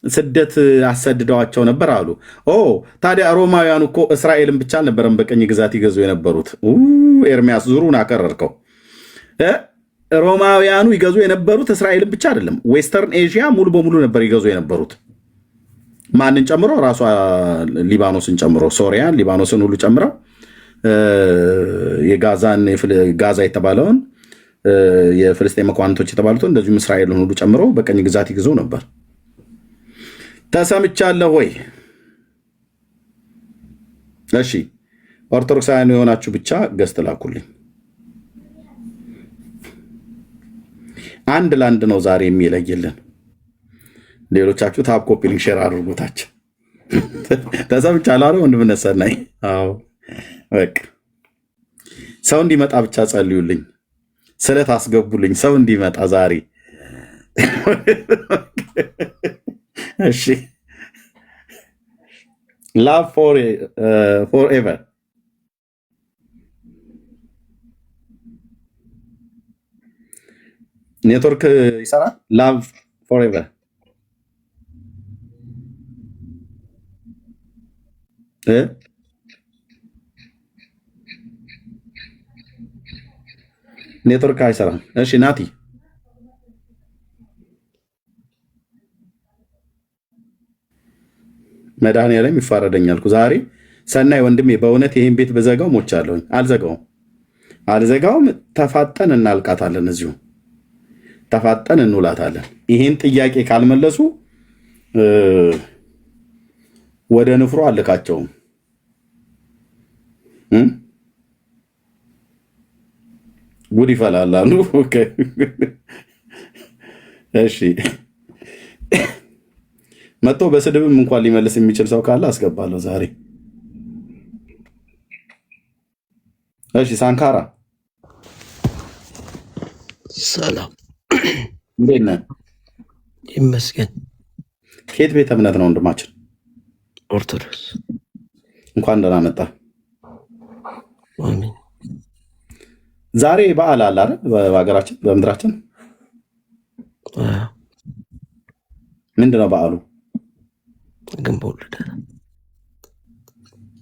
ስደት አሰድደዋቸው ነበር አሉ። ታዲያ ሮማውያኑ እኮ እስራኤልን ብቻ አልነበረም በቀኝ ግዛት ይገዙ የነበሩት። ኤርሚያስ ዙሩን አከረርከው። ሮማውያኑ ይገዙ የነበሩት እስራኤልን ብቻ አይደለም፣ ዌስተርን ኤዥያ ሙሉ በሙሉ ነበር ይገዙ የነበሩት። ማንን ጨምሮ? ራሷ ሊባኖስን ጨምሮ፣ ሶሪያን፣ ሊባኖስን ሁሉ ጨምረው ጋዛ የተባለውን የፍልስጤም መኳንቶች የተባሉት እንደዚሁም እስራኤልን ሁሉ ጨምሮ በቀኝ ግዛት ይግዙ ነበር። ተሰምቻለሁ ወይ? እሺ ኦርቶዶክሳውያን የሆናችሁ ብቻ ገዝት ላኩልኝ። አንድ ለአንድ ነው ዛሬ የሚለይልን። ሌሎቻችሁ ታፕ ኮፒ ሊንክ ሼር አድርጉታችሁ። ተሰምቻለሁ አይደል ወንድምነት ሰናይ? አዎ በቃ ሰው እንዲመጣ ብቻ ጸልዩልኝ፣ ስለት አስገቡልኝ። ሰው እንዲመጣ ዛሬ እሺ። ላቭ ፎርኤቨር ኔትወርክ ይሰራል። ላቭ ፎርኤቨር ኔትወርክ አይሰራም። እሺ ናቲ መድኃኒዓለም ይፋረደኛል ዛሬ። ሰናይ ወንድሜ በእውነት ይህን ቤት በዘጋው ሞቻለሁኝ። አልዘጋውም። ተፋጠን እናልቃታለን። እዚሁ ተፋጠን እንውላታለን። ይህን ጥያቄ ካልመለሱ ወደ ንፍሮ አልካቸውም። ጉድ ይፈላላሉ። እሺ መጥቶ በስድብም እንኳን ሊመልስ የሚችል ሰው ካለ አስገባለሁ ዛሬ። እሺ ሳንካራ ሰላም፣ እንዴት ነህ? ይመስገን። ከየት ቤተ እምነት ነው ወንድማችን? ኦርቶዶክስ። እንኳን ደህና መጣ። አሜን። ዛሬ በዓል አለ አይደል? በሀገራችን በምድራችን ምንድነው በዓሉ? ግንቦት ልደታ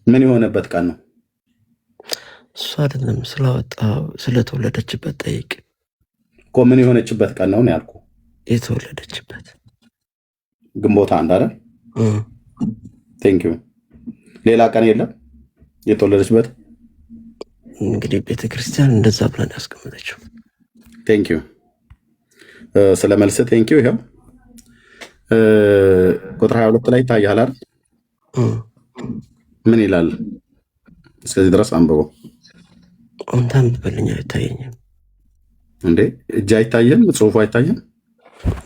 ምን የሆነበት ቀን ነው? እሱ አይደለም ስለወጣ ስለተወለደችበት ጠይቅ እኮ ምን የሆነችበት ቀን ነው ያልኩ። የተወለደችበት ግንቦት አንድ አይደል? ቴንክ ዩ። ሌላ ቀን የለም የተወለደችበት? እንግዲህ ቤተክርስቲያን እንደዛ ብለን ያስቀመጠችው። ቴንክ ዩ ስለ መልስ ቴንክ ዩ። ይኸው ቁጥር 22 ላይ ይታያል አይደል? ምን ይላል? እስከዚህ ድረስ አንብበው። አንተ አንብበልኝ። አይታየኝም እንዴ? እጅ አይታየም? ጽሁፉ አይታየም?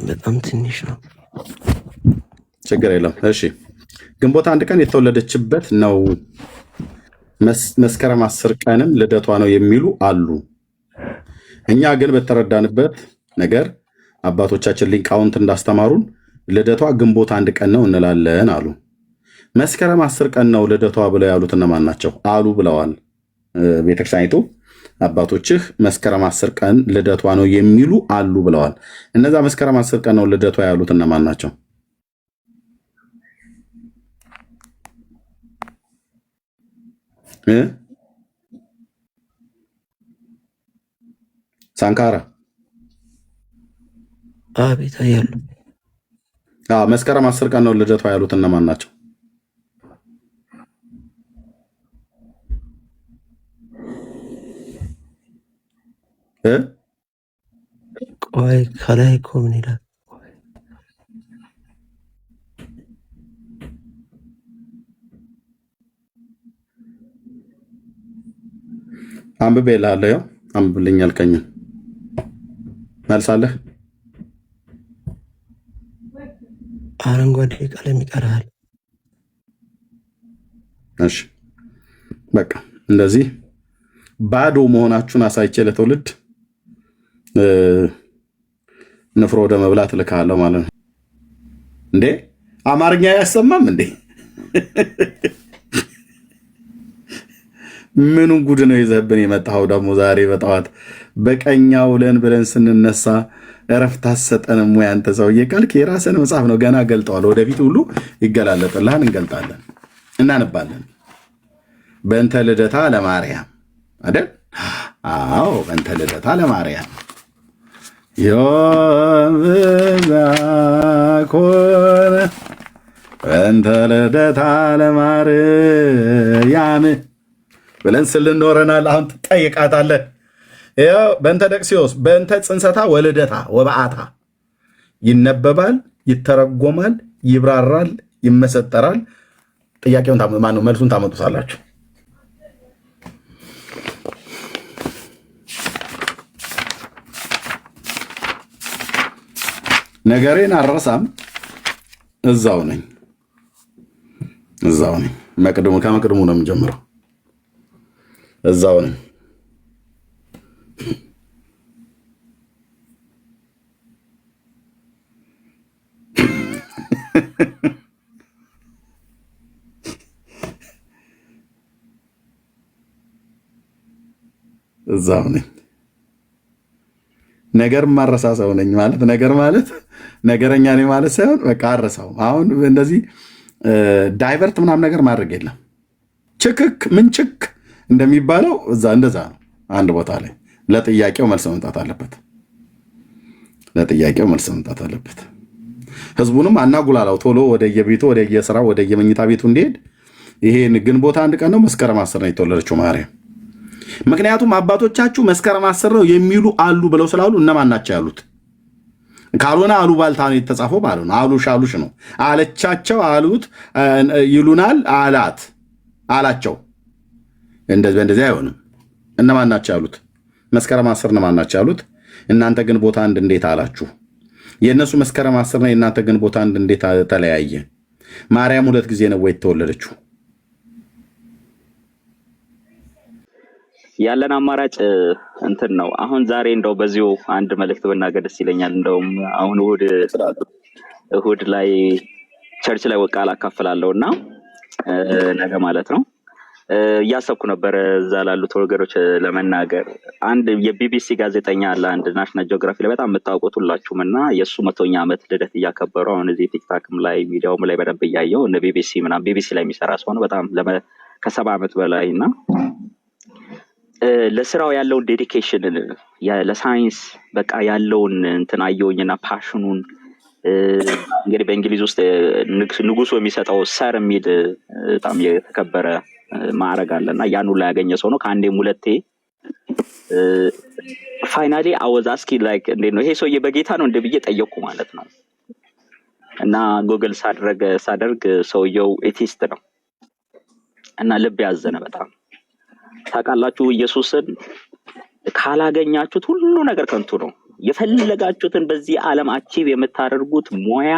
በጣም ትንሽ ነው። ችግር የለም። እሺ ግንቦት አንድ ቀን የተወለደችበት ነው። መስከረም 10 ቀንም ልደቷ ነው የሚሉ አሉ። እኛ ግን በተረዳንበት ነገር አባቶቻችን ሊቃውንት እንዳስተማሩን ልደቷ ግንቦት አንድ ቀን ነው እንላለን አሉ። መስከረም 10 ቀን ነው ልደቷ ብለው ያሉት እነማን ናቸው? አሉ ብለዋል ቤተክርስቲያኒቱ። አባቶችህ መስከረም 10 ቀን ልደቷ ነው የሚሉ አሉ ብለዋል። እነዛ መስከረም 10 ቀን ነው ልደቷ ያሉት እነማን ናቸው? ሳንካራ አቤት አያሉ። መስከረም 10 ቀን ነው ልደቷ ያሉት እነማን ናቸው? ቆይ ከላይ እኮ ምን ይላል? አንብቤ እልሃለሁ። ያው አንብብልኝ ያልከኝን መልሳለህ። አረንጓዴ ቀለም ይቀርሃል። እሺ በቃ እንደዚህ ባዶ መሆናችሁን አሳይቼ ለትውልድ ንፍሮ ወደ መብላት ልካለሁ ማለት ነው። እንዴ አማርኛ ያሰማም እንዴ? ምኑን ጉድ ነው ይዘህብን የመጣኸው ደግሞ ዛሬ በጠዋት በቀኛ ውለን ብለን ስንነሳ እረፍት አሰጠንም ወይ አንተ ሰውዬ? ካልክ የራስን መጽሐፍ ነው ገና ገልጠዋል። ወደፊት ሁሉ ይገላለጥልሃን፣ እንገልጣለን፣ እናንባለን። በእንተ ልደታ ለማርያም አይደል? አዎ በእንተ ልደታ ለማርያም ዮም ዛኮነ በእንተ ልደታ ለማርያም ብለን ስልኖረናል። አሁን ትጠይቃታለህ። ያው በእንተ ደቅሲዮስ በእንተ ጽንሰታ ወልደታ ወበዓታ ይነበባል፣ ይተረጎማል፣ ይብራራል፣ ይመሰጠራል። ጥያቄውን ማነው መልሱን ታመጡታላችሁ። ነገሬን አረሳም። እዛው ነኝ። ከመቅድሙ ነው የምጀምረው። እዛው ነኝ። እዛው ነኝ። ነገር ማረሳ ሰው ነኝ ማለት ነገረኛ ነኝ ማለት ሳይሆን በቃ አረሳው። አሁን እንደዚህ ዳይቨርት ምናምን ነገር ማድረግ የለም። ችክክ ምንጭክ እንደሚባለው እንደዛ ነው። አንድ ቦታ ላይ ለጥያቄው መልስ መምጣት አለበት። ህዝቡንም አናጉላላው። ቶሎ ወደየቤቱ ወደየስራው ወደየመኝታ ቤቱ እንዲሄድ። ይሄን ግንቦት አንድ ቀን ነው መስከረም 10 ነው የተወለደችው ማርያም። ምክንያቱም አባቶቻችሁ መስከረም 10 ነው የሚሉ አሉ ብለው ስላሉ እነማን ናቸው ያሉት? ካልሆነ አሉ ባልታ ነው የተጻፈው ማለት ነው። አሉሽ ነው። አለቻቸው፣ አሉት፣ ይሉናል፣ አላቸው። እንደዚህ አይሆንም። እነማን ናቸው ያሉት? መስከረም 10 እነማን ናቸው ያሉት? እናንተ ግንቦት አንድ እንዴት አላችሁ? የእነሱ መስከረም 10 ነው፣ የእናንተ ግንቦት አንድ እንዴት ተለያየ? ማርያም 2 ጊዜ ነው ወይ የተወለደችው? ያለን አማራጭ እንትን ነው። አሁን ዛሬ እንደው በዚሁ አንድ መልእክት ብናገር ደስ ይለኛል። እንደውም አሁን እሁድ ላይ ቸርች ላይ ቃል አካፍላለሁ እና ነገ ማለት ነው እያሰብኩ ነበረ እዛ ላሉት ወገኖች ለመናገር። አንድ የቢቢሲ ጋዜጠኛ አለ፣ አንድ ናሽናል ጂኦግራፊ ላይ በጣም የምታውቁት ሁላችሁም፣ እና የእሱ 100ኛ ዓመት ልደት እያከበሩ አሁን እዚህ ቲክታክም ላይ ሚዲያውም ላይ በደንብ እያየው እነ ቢቢሲ ላይ የሚሰራ ሰው ነው በጣም ከ70 ዓመት በላይ እና ለስራው ያለውን ዴዲኬሽን ለሳይንስ በቃ ያለውን እንትን አየውኝና ፓሽኑን እንግዲህ በእንግሊዝ ውስጥ ንጉሱ የሚሰጠው ሰር የሚል በጣም የተከበረ ማዕረግ አለና ያን ሁሉ ያገኘ ሰው ነው። ከአንዴም ሁለቴ ፋይናሊ አወዝ አስኪ ላይክ እንዴት ነው ይሄ ሰውዬ በጌታ ነው እንደ ብዬ ጠየቅኩ ማለት ነው። እና ጉግል ሳደርግ ሰውየው ኤቲስት ነው እና ልብ ያዘነ በጣም። ታውቃላችሁ ኢየሱስን ካላገኛችሁት ሁሉ ነገር ከንቱ ነው። የፈለጋችሁትን በዚህ ዓለም አቺቭ የምታደርጉት ሙያ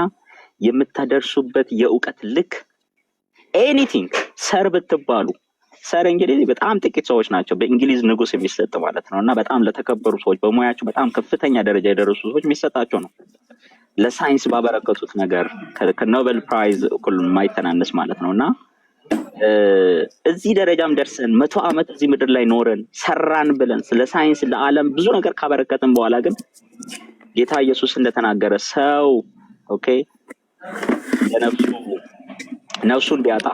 የምታደርሱበት የእውቀት ልክ ኤኒቲንግ ሰር ብትባሉ፣ ሰር እንግዲህ በጣም ጥቂት ሰዎች ናቸው በእንግሊዝ ንጉስ የሚሰጥ ማለት ነው እና በጣም ለተከበሩ ሰዎች በሙያቸው በጣም ከፍተኛ ደረጃ የደረሱ ሰዎች የሚሰጣቸው ነው። ለሳይንስ ባበረከቱት ነገር ከኖቤል ፕራይዝ እኩል የማይተናነስ ማለት ነው እና እዚህ ደረጃም ደርሰን 100 ዓመት እዚህ ምድር ላይ ኖረን ሰራን ብለን ስለ ሳይንስ ለዓለም ብዙ ነገር ካበረከትን በኋላ ግን ጌታ ኢየሱስ እንደተናገረ ሰው ኦኬ ነፍሱ እንዲያጣ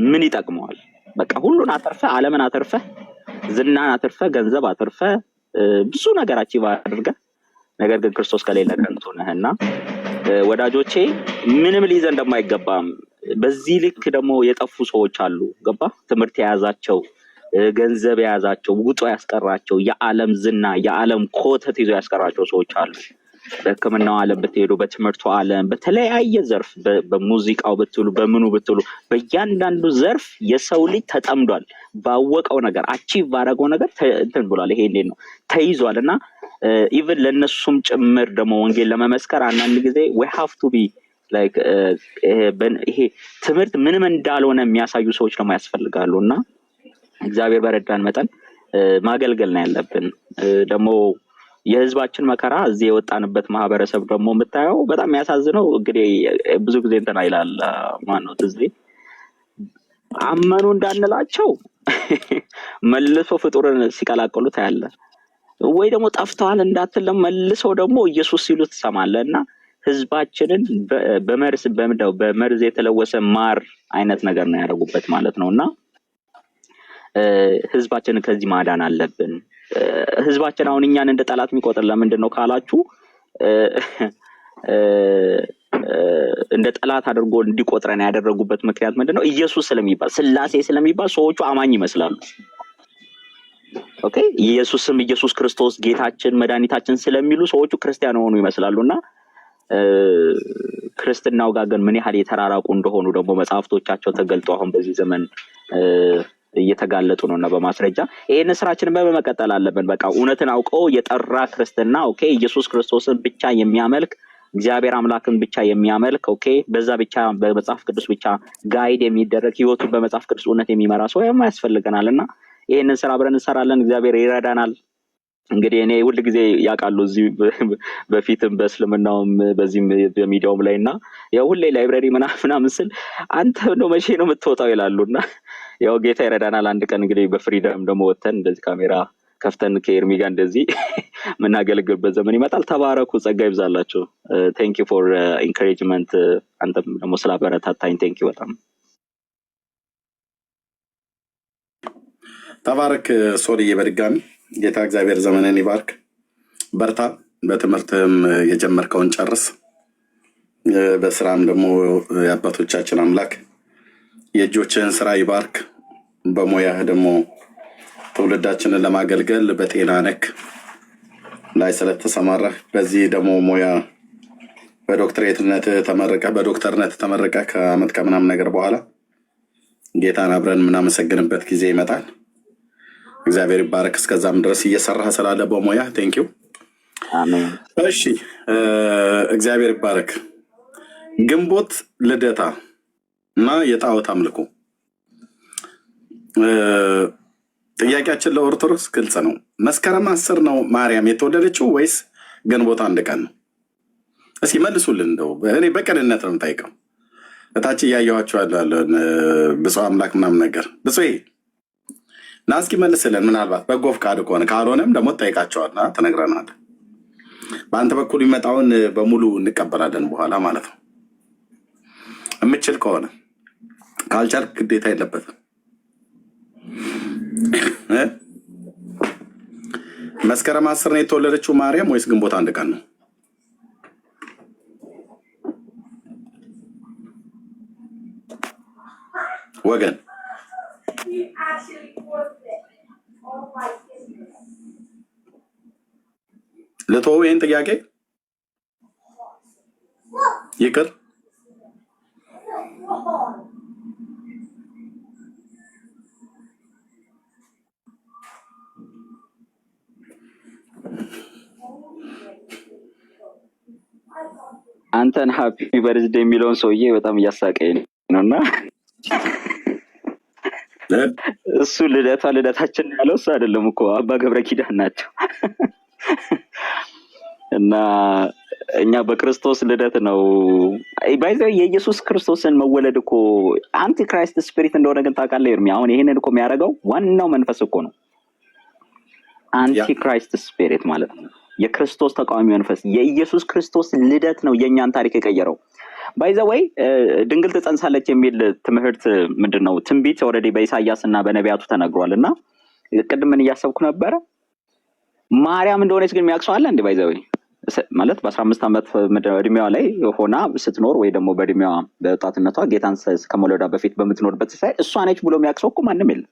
ምን ይጠቅመዋል? በቃ ሁሉን አተርፈ ዓለምን አተርፈ ዝናን አተርፈ ገንዘብ አተርፈ ብዙ ነገር አቺቭ አድርገ ነገር ግን ክርስቶስ ከሌለ ከንቱ ነህና ወዳጆቼ ምንም ሊይዘን እንደማይገባም በዚህ ልክ ደግሞ የጠፉ ሰዎች አሉ። ገባ? ትምህርት የያዛቸው ገንዘብ የያዛቸው ውጦ ያስቀራቸው የዓለም ዝና የዓለም ኮተት ይዞ ያስቀራቸው ሰዎች አሉ። በሕክምናው ዓለም ብትሄዱ፣ በትምህርቱ ዓለም በተለያየ ዘርፍ በሙዚቃው ብትሉ በምኑ ብትሉ በእያንዳንዱ ዘርፍ የሰው ልጅ ተጠምዷል። ባወቀው ነገር አቺቭ ባረገው ነገር እንትን ብሏል። ይሄ እንዴት ነው ተይዟል። እና ኢቭን ለነሱም ጭምር ደግሞ ወንጌል ለመመስከር አንዳንድ ጊዜ we have to be like ይሄ ትምህርት ምንም እንዳልሆነ የሚያሳዩ ሰዎች ደግሞ ያስፈልጋሉ። እና እግዚአብሔር በረዳን መጠን ማገልገል ነው ያለብን። ደግሞ የህዝባችን መከራ እዚህ የወጣንበት ማህበረሰብ ደግሞ የምታየው በጣም የሚያሳዝነው እንግዲህ ብዙ ጊዜ እንትና ይላል ማነው እዚህ አመኑ እንዳንላቸው መልሶ ፍጡርን ሲቀላቀሉ ታያለ፣ ወይ ደግሞ ጠፍተዋል እንዳትለም መልሰው ደግሞ ኢየሱስ ሲሉ ትሰማለህና ህዝባችንን በመርዝ የተለወሰ ማር አይነት ነገር ነው ያደረጉበት ማለት ነውና ህዝባችንን ከዚህ ማዳን አለብን። ህዝባችን አሁን እኛን እንደ ጠላት የሚቆጥር ለምንድን ነው ካላችሁ እንደ ጠላት አድርጎ እንዲቆጥረን ያደረጉበት ምክንያት ምንድነው? ኢየሱስ ስለሚባል ስላሴ ስለሚባል ሰዎቹ አማኝ ይመስላሉ። ኦኬ ኢየሱስም ኢየሱስ ክርስቶስ ጌታችን መድኃኒታችን ስለሚሉ ሰዎቹ ክርስቲያን ሆኑ ይመስላሉና ክርስትናው ጋር ግን ምን ያህል የተራራቁ እንደሆኑ ደግሞ መጽሐፍቶቻቸው ተገልጦ አሁን በዚህ ዘመን እየተጋለጡ ነውና በማስረጃ ይሄን ስራችንን በመቀጠል አለብን። በቃ እውነትን አውቀው የጠራ ክርስትና ኦኬ ኢየሱስ ክርስቶስን ብቻ የሚያመልክ እግዚአብሔር አምላክን ብቻ የሚያመልክ ኦኬ በዛ ብቻ በመጽሐፍ ቅዱስ ብቻ ጋይድ የሚደረግ ህይወቱን በመጽሐፍ ቅዱስ እውነት የሚመራ ሰው ያስፈልገናልና ይሄንን ስራ አብረን እንሰራለን። እግዚአብሔር ይረዳናል። እንግዲህ እኔ ሁሉ ጊዜ ያውቃሉ እዚህ በፊትም በእስልምናውም በዚህም በሚዲያውም ላይና ያው ሁሌ ላይብረሪ ምናምን ስል አንተ ነው መቼ ነው የምትወጣው ይላሉና ያው ጌታ ይረዳናል። አንድ ቀን እንግዲህ በፍሪደም ደግሞ ወተን እንደዚህ ካሜራ ከፍተን ከኤርሚ ጋር እንደዚህ ምናገለግልበት ዘመን ይመጣል። ተባረኩ፣ ጸጋ ይብዛላችሁ። ቴንክ ዩ ፎር ኢንካሬጅመንት። አንተም ደግሞ ስላበረታታኝ ቴንክ ዩ በጣም ተባረክ። ሶሪዬ በድጋሚ ጌታ እግዚአብሔር ዘመንን ይባርክ። በርታ፣ በትምህርትም የጀመርከውን ጨርስ። በስራም ደግሞ የአባቶቻችን አምላክ የእጆችህን ስራ ይባርክ። በሙያህ ደግሞ ትውልዳችንን ለማገልገል በጤና ነክ ላይ ስለተሰማራህ በዚህ ደግሞ ሙያ በዶክተርነት ተመረቀ ከአመት ከምናምን ነገር በኋላ ጌታን አብረን የምናመሰግንበት ጊዜ ይመጣል። እግዚአብሔር ይባረክ። እስከዛም ድረስ እየሰራህ ስላለ በሙያ ቴንክ ዩ። አሜን። እሺ እግዚአብሔር ይባረክ። ግንቦት ልደታ እና የጣዖት አምልኮ ጥያቄያችን ለኦርቶዶክስ ግልጽ ነው። መስከረም 10 ነው ማርያም የተወለደችው ወይስ ግንቦት 1 ቀን ነው? እስኪ መልሱልን። እንደው እኔ በቅንነት ነው የምጠይቀው። እታች እያየኋቸው ያለ ብፁዕ አምላክ ምናምን ነገር ብፁዕ ና እስኪ መልስልን። ምናልባት በጎ ፍቃድ ከሆነ ካልሆነም ደግሞ ትጠይቃቸዋልና ትነግረናለህ። በአንተ በኩል የሚመጣውን በሙሉ እንቀበላለን በኋላ ማለት ነው። የምችል ከሆነ ካልቻልክ ግዴታ የለበትም። መስከረም 10 ነው የተወለደችው ማርያም ወይስ ግንቦት 1 ቀን ነው? ወገን ልተወው ይህን ጥያቄ ይቅር። አንተን ሃፒ በርዝዴ የሚለውን ሰውዬ በጣም እያሳቀኝ ነውና እሱ ልደታችን ያለው እሱ አይደለም እኮ አባ ገብረ ኪዳን ናቸው። እና እኛ በክርስቶስ ልደት ነው ባይዘው የኢየሱስ ክርስቶስን መወለድ እኮ አንቲ ክራይስት ስፒሪት እንደሆነ ግን ታውቃለህ ኤርሚ። አሁን ይሄንን እኮ የሚያደርገው ዋናው መንፈስ እኮ ነው። አንቲ ክራይስት ስፒሪት ማለት ነው የክርስቶስ ተቃዋሚ መንፈስ። የኢየሱስ ክርስቶስ ልደት ነው የኛን ታሪክ የቀየረው። ባይዘው ድንግል ትጸንሳለች የሚል ትምህርት ምንድነው? ትንቢት ኦልሬዲ በኢሳይያስና በነቢያቱ ተነግሯልና ቅድም ምን እያሰብኩ ነበረ? ማርያም እንደሆነች ግን የሚያውቅ ሰው አለ እንዴ? ባይዘው ማለት በ15 ዓመት እድሜዋ ላይ ሆና ስትኖር ወይ ደግሞ በእድሜዋ በወጣትነቷ ጌታን ከመውለዷ በፊት በምትኖርበት ሳይ እሷ ነች ብሎ የሚያውቅ ሰው እኮ ማንም የለም።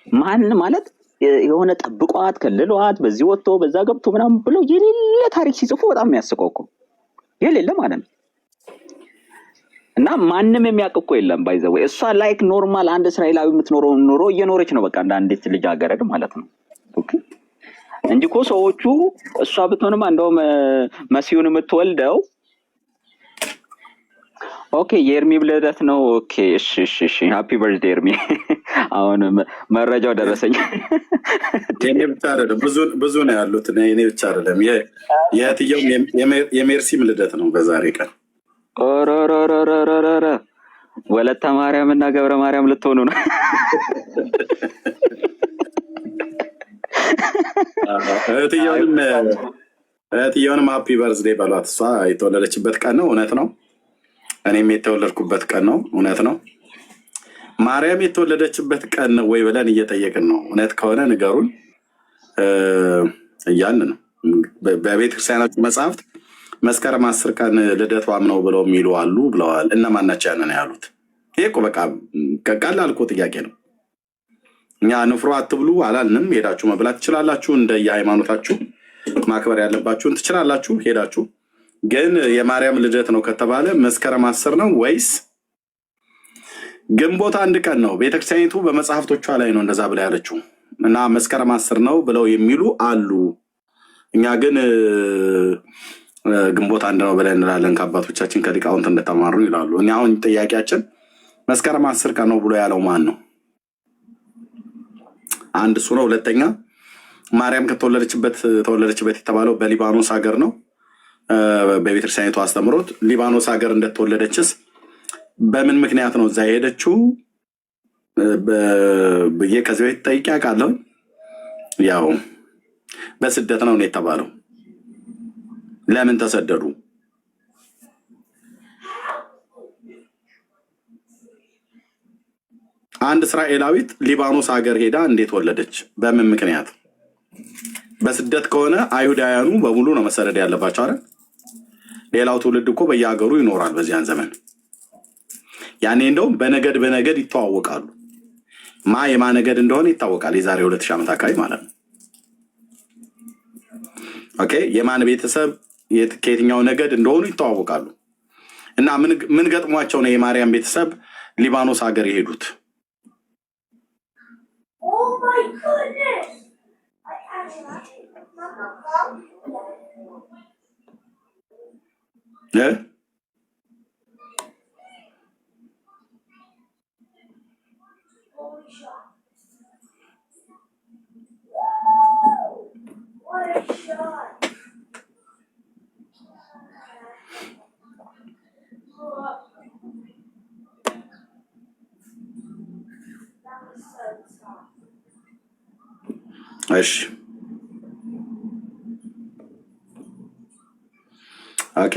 ማን ማለት የሆነ ጠብቋት ከልሏት በዚህ ወጥቶ በዛ ገብቶ ምናምን ብሎ የሌለ ታሪክ ሲጽፉ በጣም የሚያስቀው እኮ የሌለ ማለት ነው። እና ማንም የሚያውቅ እኮ የለም ባይዘው እሷ ላይክ ኖርማል አንድ እስራኤላዊ የምትኖረው ኑሮ እየኖረች ነው በቃ እንደ አንዲት ልጅ አገረድ ማለት ነው። ኦኬ እንጂ እኮ ሰዎቹ እሷ ብትሆንም እንደውም መሲሁን የምትወልደው ኦኬ የኤርሚ ልደት ነው። ኦኬ እሺ ሃፒ በርዝዴይ ኤርሚ። አሁን መረጃው ደረሰኝ። እኔ ብቻ አይደለም ብዙ ነው ያሉት። እኔ ብቻ አይደለም የትየው የሜርሲም ልደት ነው በዛሬ ቀን። ኦሮሮሮሮሮሮ ወለተ ማርያም እና ገብረ ማርያም ልትሆኑ ነው። እህትየውንም ሃፒ በርዝዴይ በሏት። እሷ የተወለደችበት ቀን ነው፣ እውነት ነው። እኔም የተወለድኩበት ቀን ነው፣ እውነት ነው። ማርያም የተወለደችበት ቀን ነው ወይ ብለን እየጠየቅን ነው። እውነት ከሆነ ንገሩን እያልን ነው። በቤተክርስቲያናችሁ መጽሐፍት መስከረም 10 ቀን ልደቷም ነው ብለው የሚሉ አሉ ብለዋል። እነማን ናቸው ያንን ያሉት? ይሄ እኮ በቃ ቀላል እኮ ጥያቄ ነው። እኛ ንፍሮ አትብሉ አላልንም። ሄዳችሁ መብላት ትችላላችሁ። እንደ የሃይማኖታችሁ ማክበር ያለባችሁን ትችላላችሁ ሄዳችሁ። ግን የማርያም ልደት ነው ከተባለ መስከረም 10 ነው ወይስ ግንቦት 1 ቀን ነው? ቤተክርስቲያኒቱ በመጽሐፍቶቿ ላይ ነው እንደዛ ብላ ያለችው እና መስከረም 10 ነው ብለው የሚሉ አሉ። እኛ ግን ግንቦት 1 ነው ብለን እንላለን። ከአባቶቻችን ከሊቃውንት እንደተማሩ ይላሉ። እኛ አሁን ጥያቄያችን መስከረም 10 ቀን ነው ብሎ ያለው ማን ነው? አንድ እሱ ነው። ሁለተኛ ማርያም ተወለደችበት የተባለው በሊባኖስ ሀገር ነው። በቤተክርስቲያኒቱ አስተምሮት ሊባኖስ ሀገር እንደተወለደችስ በምን ምክንያት ነው እዛ የሄደችው ብዬ ከዚህ በፊት ጠይቄ አውቃለሁ። ያው በስደት ነው የተባለው። ለምን ተሰደዱ? አንድ እስራኤላዊት ሊባኖስ ሀገር ሄዳ እንዴት ወለደች? በምን ምክንያት? በስደት ከሆነ አይሁዳውያኑ በሙሉ ነው መሰደድ ያለባቸው አይደል? ሌላው ትውልድ እኮ በየሀገሩ ይኖራል በዚያን ዘመን። ያኔ እንደውም በነገድ ይተዋወቃሉ። የማ ነገድ እንደሆነ ይታወቃል። የዛሬ 2000 ዓመት አካባቢ ማለት ነው። ኦኬ የማን ቤተሰብ ከየትኛው ነገድ እንደሆኑ ይተዋወቃሉ። እና ምን ገጥሟቸው ነው የማርያም ቤተሰብ ሊባኖስ ሀገር የሄዱት? እሺ ኦኬ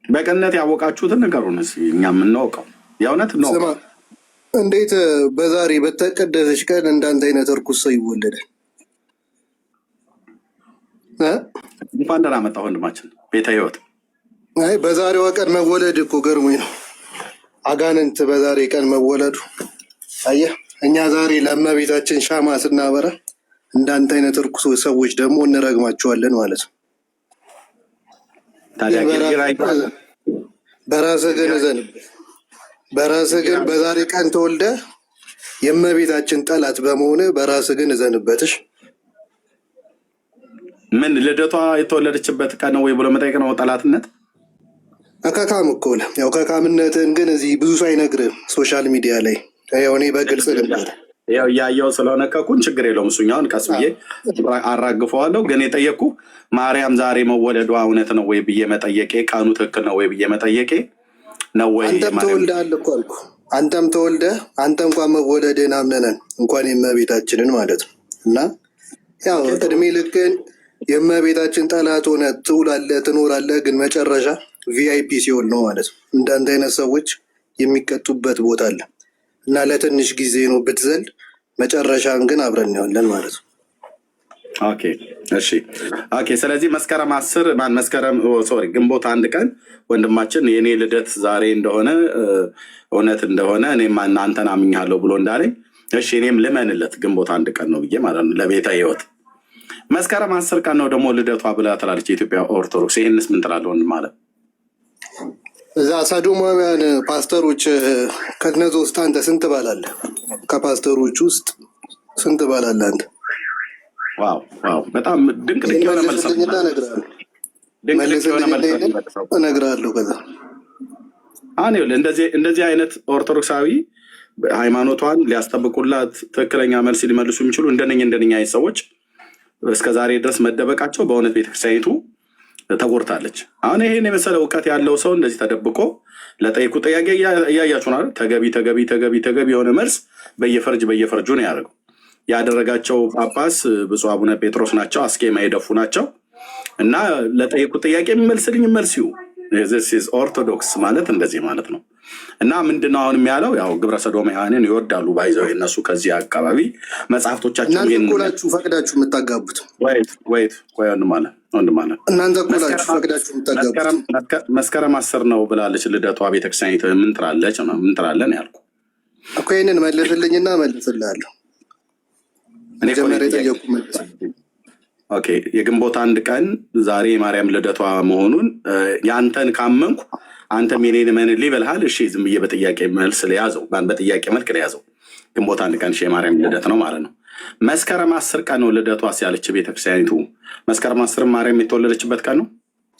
በቅንነት ያወቃችሁትን ንገሩን እስኪ እኛ የምናውቀው የእውነት ነው። ስማ እንዴት በዛሬ በተቀደሰች ቀን እንዳንተ አይነት እርኩስ ሰው ይወለዳል? እንኳን ደህና መጣ ወንድማችን ቤተ ህይወት። አይ በዛሬዋ ቀን መወለድ እኮ ገርሞኝ ነው። አጋንንት በዛሬ ቀን መወለዱ። አየህ እኛ ዛሬ ለእመቤታችን ሻማ ስናበራ እንዳንተ አይነት እርኩስ ሰዎች ደግሞ እንረግማቸዋለን ማለት ነው። ታዲያ በራስህ ግን እዘንበት። በራስህ ግን በዛሬ ቀን ተወልደ የእመቤታችን ጠላት በመሆነ በራስህ ግን እዘንበትሽ። ምን ልደቷ የተወለደችበት ቀን ነው ወይ ብሎ መጠየቅ ነው ጠላትነት? ከካም እኮ ነው ያው ከካምነትን ግን እዚህ ብዙ ሰው አይነግርም ሶሻል ሚዲያ ላይ ያው እኔ በግልጽ ልንገር ያው እያየው ስለሆነ ከኩን ችግር የለውም። እሱኛውን ቀስ ብዬ አራግፈዋለሁ። ግን የጠየቅኩ ማርያም ዛሬ መወለዷ እውነት ነው ወይ ብዬ መጠየቄ፣ ቀኑ ትክክል ነው ወይ ብዬ መጠየቄ ነው ወይ? አንተም ተወልደሃል እኮ አልኩ። አንተም ተወልደህ አንተ እንኳን መወለድህን አምነናል እንኳን የእመቤታችንን ማለት ነው። እና ያው እድሜ ልክን የእመቤታችን ጠላት ሆነ ትውላለህ ትኖራለህ። ግን መጨረሻ ቪአይፒ ሲሆን ነው ማለት ነው። እንዳንተ አይነት ሰዎች የሚቀጡበት ቦታ አለ እና ለትንሽ ጊዜ ነው ብትዘል፣ መጨረሻን ግን አብረን ያለን ማለት ነው። ኦኬ እሺ ኦኬ። ስለዚህ መስከረም 10 ግንቦት 1 ቀን ወንድማችን የኔ ልደት ዛሬ እንደሆነ እውነት እንደሆነ እኔም እናንተን አምኛለሁ ብሎ እንዳለኝ እሺ እኔም ልመንለት ግንቦት 1 ቀን ነው ብዬ ማለት ነው ለቤተ ህይወት። መስከረም 10 ቀን ነው ደግሞ ልደቷ ብላ ትላለች የኢትዮጵያ ኦርቶዶክስ። ይህንስ ምን ትላለህ ወንድም ማለት? እዛ ሰዶማውያን ፓስተሮች ከነዚ ውስጥ አንተ ስንት ባላለህ? ከፓስተሮች ውስጥ ስንት ባላለህ አንተ? ዋው ዋው በጣም ድንቅ የሆነ መልስ ነው። እነግርሃለሁ። ከዛ እንደዚህ አይነት ኦርቶዶክሳዊ ሃይማኖቷን ሊያስጠብቁላት ትክክለኛ መልስ ሊመልሱ የሚችሉ እንደነኛ አይነት ሰዎች እስከዛሬ ድረስ መደበቃቸው በእውነት ቤተክርስቲያኒቱ ተጎድታለች። አሁን ይሄን የመሰለ እውቀት ያለው ሰው እንደዚህ ተደብቆ ለጠይቁ ጥያቄ እያያችሁ ነው። ተገቢ የሆነ መልስ በየፈርጁ ነው ያደረገው። ያደረጋቸው ጳጳስ ብፁዕ አቡነ ጴጥሮስ ናቸው። አስኬማ የደፉ ናቸው እና ለጠይቁ ጥያቄ የሚመልስልኝ መልሲው ኦርቶዶክስ ማለት እንደዚህ ማለት ነው። እና ምንድነው አሁን የሚያለው ያው ግብረ ሰዶማውያንን ይወዳሉ ባይዘው እነሱ ከዚህ አካባቢ መጽሐፍቶቻቸው እናንተ ፈቅዳችሁ የምታጋቡት ወንድም አለ እናንተ እኮላችሁ ፈቅዳችሁ የምታጋቡት መስከረም 10 ነው ብላለች ልደቷ ቤተክርስቲያን። ምን ትላለን ያልኩ እኮ ይህንን መልስልኝና መልስልሃለሁ። ኦኬ የግንቦት 1 ቀን ዛሬ የማርያም ልደቷ መሆኑን ያንተን ካመንኩ አንተም የኔን መን ሊበልሃል። እሺ ዝም ብዬ በጥያቄ መልስ ለያዘው በጥያቄ መልክ ለያዘው ግንቦት 1 ቀን የማርያም ልደት ነው ማለት ነው። መስከረም 10 ቀን ነው ልደቷ ሲያለች ቤተክርስቲያኒቱ። መስከረም 10 ማርያም የተወለደችበት ቀን ነው።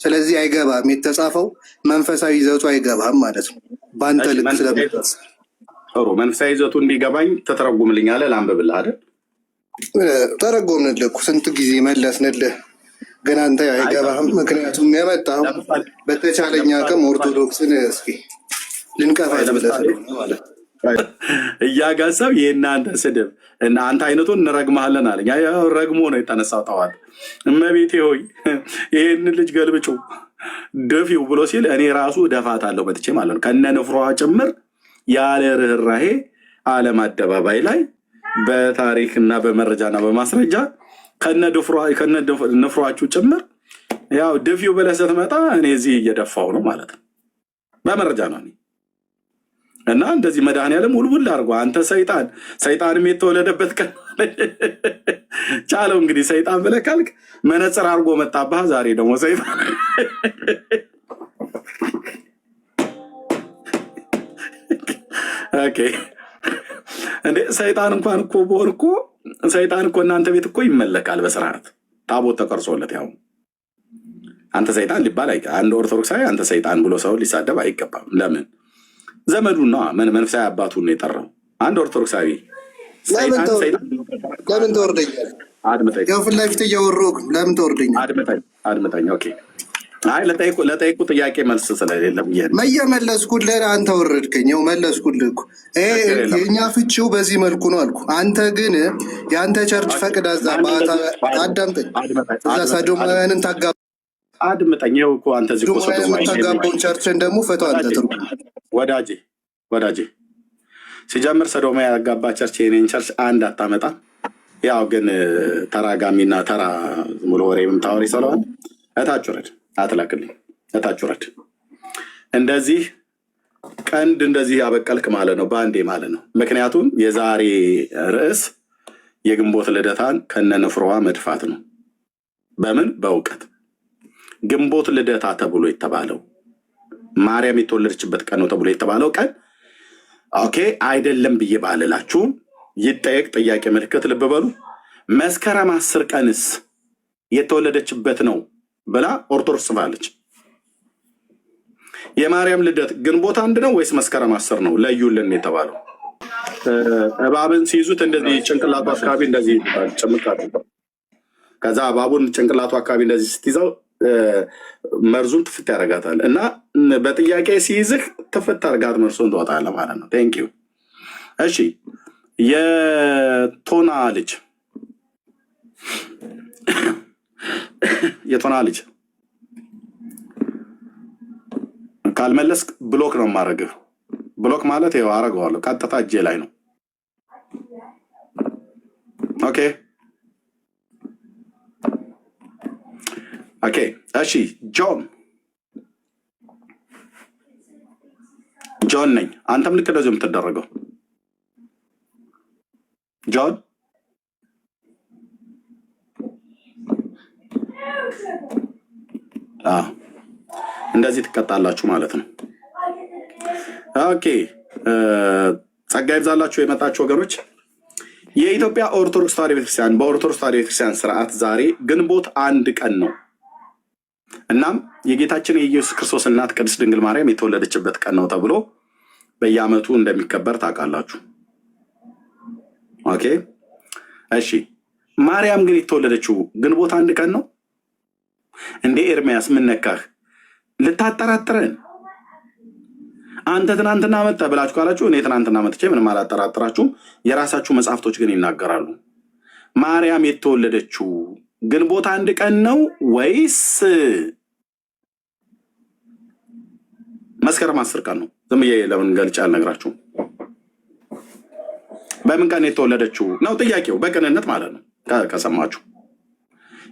ስለዚህ አይገባም፣ የተጻፈው መንፈሳዊ ይዘቱ አይገባም ማለት ነው። በአንተ ልክ ስለምትደርስ ጥሩ መንፈሳዊ ይዘቱ እንዲገባኝ ተተረጉምልኛለህ። ላንብብልህ አይደል? ተረጎምንልህ እኮ ስንት ጊዜ መለስንልህ፣ ግን አንተ አይገባህም። ምክንያቱም የመጣው በተቻለኛ አቅም ኦርቶዶክስን እስኪ ልንቀፋት ብለህ ማለት እያጋሰብ የእናንተ ስድብ እና አንተ አይነቱን እንረግመሃለን አለኝ። ረግሞ ነው የተነሳው ጠዋት። እመቤቴ ሆይ ይህን ልጅ ገልብጩ ደፊው ብሎ ሲል እኔ ራሱ ደፋታለሁ መጥቼ ማለት ነው ከነ ንፍሯ ጭምር ያለ ርኅራሄ ዓለም አደባባይ ላይ በታሪክና በመረጃና በማስረጃ ከነ ንፍሯችሁ ጭምር ያው ደፊው ብለህ ስትመጣ እኔ እዚህ እየደፋው ነው ማለት ነው። በመረጃ ነው እና እንደዚህ መድኃኒዓለም ውልውል አድርጎ አንተ ሰይጣንም የተወለደበት ቀን ቻለው እንግዲህ ሰይጣን ብለህ ካልክ መነጽር አድርጎ መጣብህ። ዛሬ ደግሞ ሰይጣን ኦኬ እንዴ ሰይጣን እንኳን እኮ ቦር እኮ ሰይጣን እኮ እናንተ ቤት እኮ ይመለካል በስርዓት ታቦት ተቀርጾለት። ያው አንተ ሰይጣን ሊባል አንድ ኦርቶዶክሳዊ አንተ ሰይጣን ብሎ ሰው ሊሳደብ አይገባም። ለምን ዘመዱና መንፈሳዊ አባቱን ነው የጠራው። አንድ ኦርቶዶክሳዊ ለምን ተወርደኛል? አድምጠኝ። ያው ፊት ለፊት እያወራሁ ለምን ተወርደኛል? አድምጠኝ። ኦኬ አይ ለጠይቁ ጥያቄ መልስ ስለሌለም መለስኩልህ። አንተ ወረድከኝ። ይኸው መለስኩልህ እኮ የእኛ ፍቺው በዚህ መልኩ ነው አልኩ። አንተ ግን የአንተ ቸርች ፈቅዳ እዛ አዳምጠኝ፣ እዛ ሰዶማውያንን አድምጠኝ። ይኸው እኮ አንተ እዚህ እኮ የምታጋባውን ቸርችን ደግሞ ፈተው አንተ ትርጉ ወዳጄ ሲጀምር ሰዶማ ያጋባ ቸርች የኔን ቸርች አንድ አታመጣም። ያው ግን ተራጋሚና ተራ ሙሉ ወሬ የምታወሪ ስለሆነ እታች ውረድ፣ አትላክልኝ። እታች ውረድ። እንደዚህ ቀንድ እንደዚህ ያበቀልክ ማለት ነው፣ በአንዴ ማለት ነው። ምክንያቱም የዛሬ ርዕስ የግንቦት ልደታን ከነንፍሯ መድፋት ነው። በምን በእውቀት ግንቦት ልደታ ተብሎ የተባለው ማርያም የተወለደችበት ቀን ነው ተብሎ የተባለው ቀን ኦኬ አይደለም ብዬ ባልላችሁም ይጠየቅ ጥያቄ ምልክት ልብ በሉ። መስከረም 10 ቀንስ የተወለደችበት ነው ብላ ኦርቶዶክስ ጽፋለች። የማርያም ልደት ግንቦት 1 ነው ወይስ መስከረም 10 ነው? ለዩልን የተባለው እባብን ሲይዙት እንደዚህ ጭንቅላቱ አካባቢ እንደዚህ ጭምቅ አድርገው ከዛ እባቡን ጭንቅላቱ አካባቢ እንደዚህ ስትይዘው መርዙን ትፍት ያደርጋታል እና በጥያቄ ሲይዝህ ትፍት አድርጋት መርሱን ትወጣለህ ማለት ነው። ቴንክ ዩ። እሺ የቶና ልጅ ካልመለስክ ብሎክ ነው የማደርግህ። ብሎክ ማለት ይኸው አደርገዋለሁ፣ ቀጥታ እጄ ላይ ነው። ኦኬ እሺ ጆን ነኝ። አንተም ልክ እንደዚሁ የምትደረገው ጆን እንደዚህ ትቀጣላችሁ ማለት ነው። ኦኬ ጸጋ ይብዛላችሁ የመጣችሁ ወገኖች። የኢትዮጵያ ኦርቶዶክስ ተዋሕዶ ቤተክርስቲያን በኦርቶዶክስ ተዋሕዶ ቤተክርስቲያን ስርዓት ዛሬ ግንቦት 1 ቀን ነው። እናም የጌታችን የኢየሱስ ክርስቶስ እናት ቅድስት ድንግል ማርያም የተወለደችበት ቀን ነው ተብሎ በየዓመቱ እንደሚከበር ታውቃላችሁ። ኦኬ እሺ ማርያም ግን የተወለደችው ግንቦት 1 ቀን ነው እንዴ? ኤርሚያስ ምን ነካህ? ልታጠራጥረን? አንተ ትናንትና መጣ ብላችሁ ካላችሁ እኔ ትናንትና መጥቼ ምንም አላጠራጥራችሁም። የራሳችሁ መጽሐፍቶች ግን ይናገራሉ። ማርያም የተወለደችው ግንቦት 1 ቀን ነው ወይስ መስከረም 10 ቀን ነው? ዝም ብዬ ለምን ገልጬ አልነግራችሁም? በምን ቀን የተወለደችው ነው ጥያቄው። በቅንነት ማለት ነው። ከሰማችሁ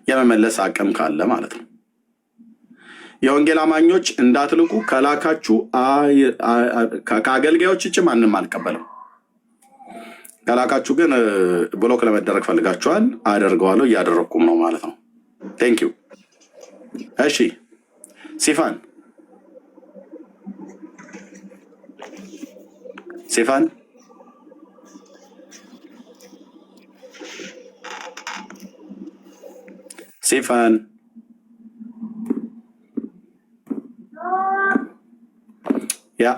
የመመለስ አቅም ካለ ማለት ነው። የወንጌል አማኞች እንዳትልቁ ከላካችሁ ከአገልጋዮች እጭ ማንም አልቀበልም። ከላካችሁ ግን ብሎክ ለመደረግ ፈልጋችኋል፣ አደርገዋለሁ፣ እያደረግኩም ነው ማለት ነው። ቴንክ ዩ። እሺ ሲፋን ያ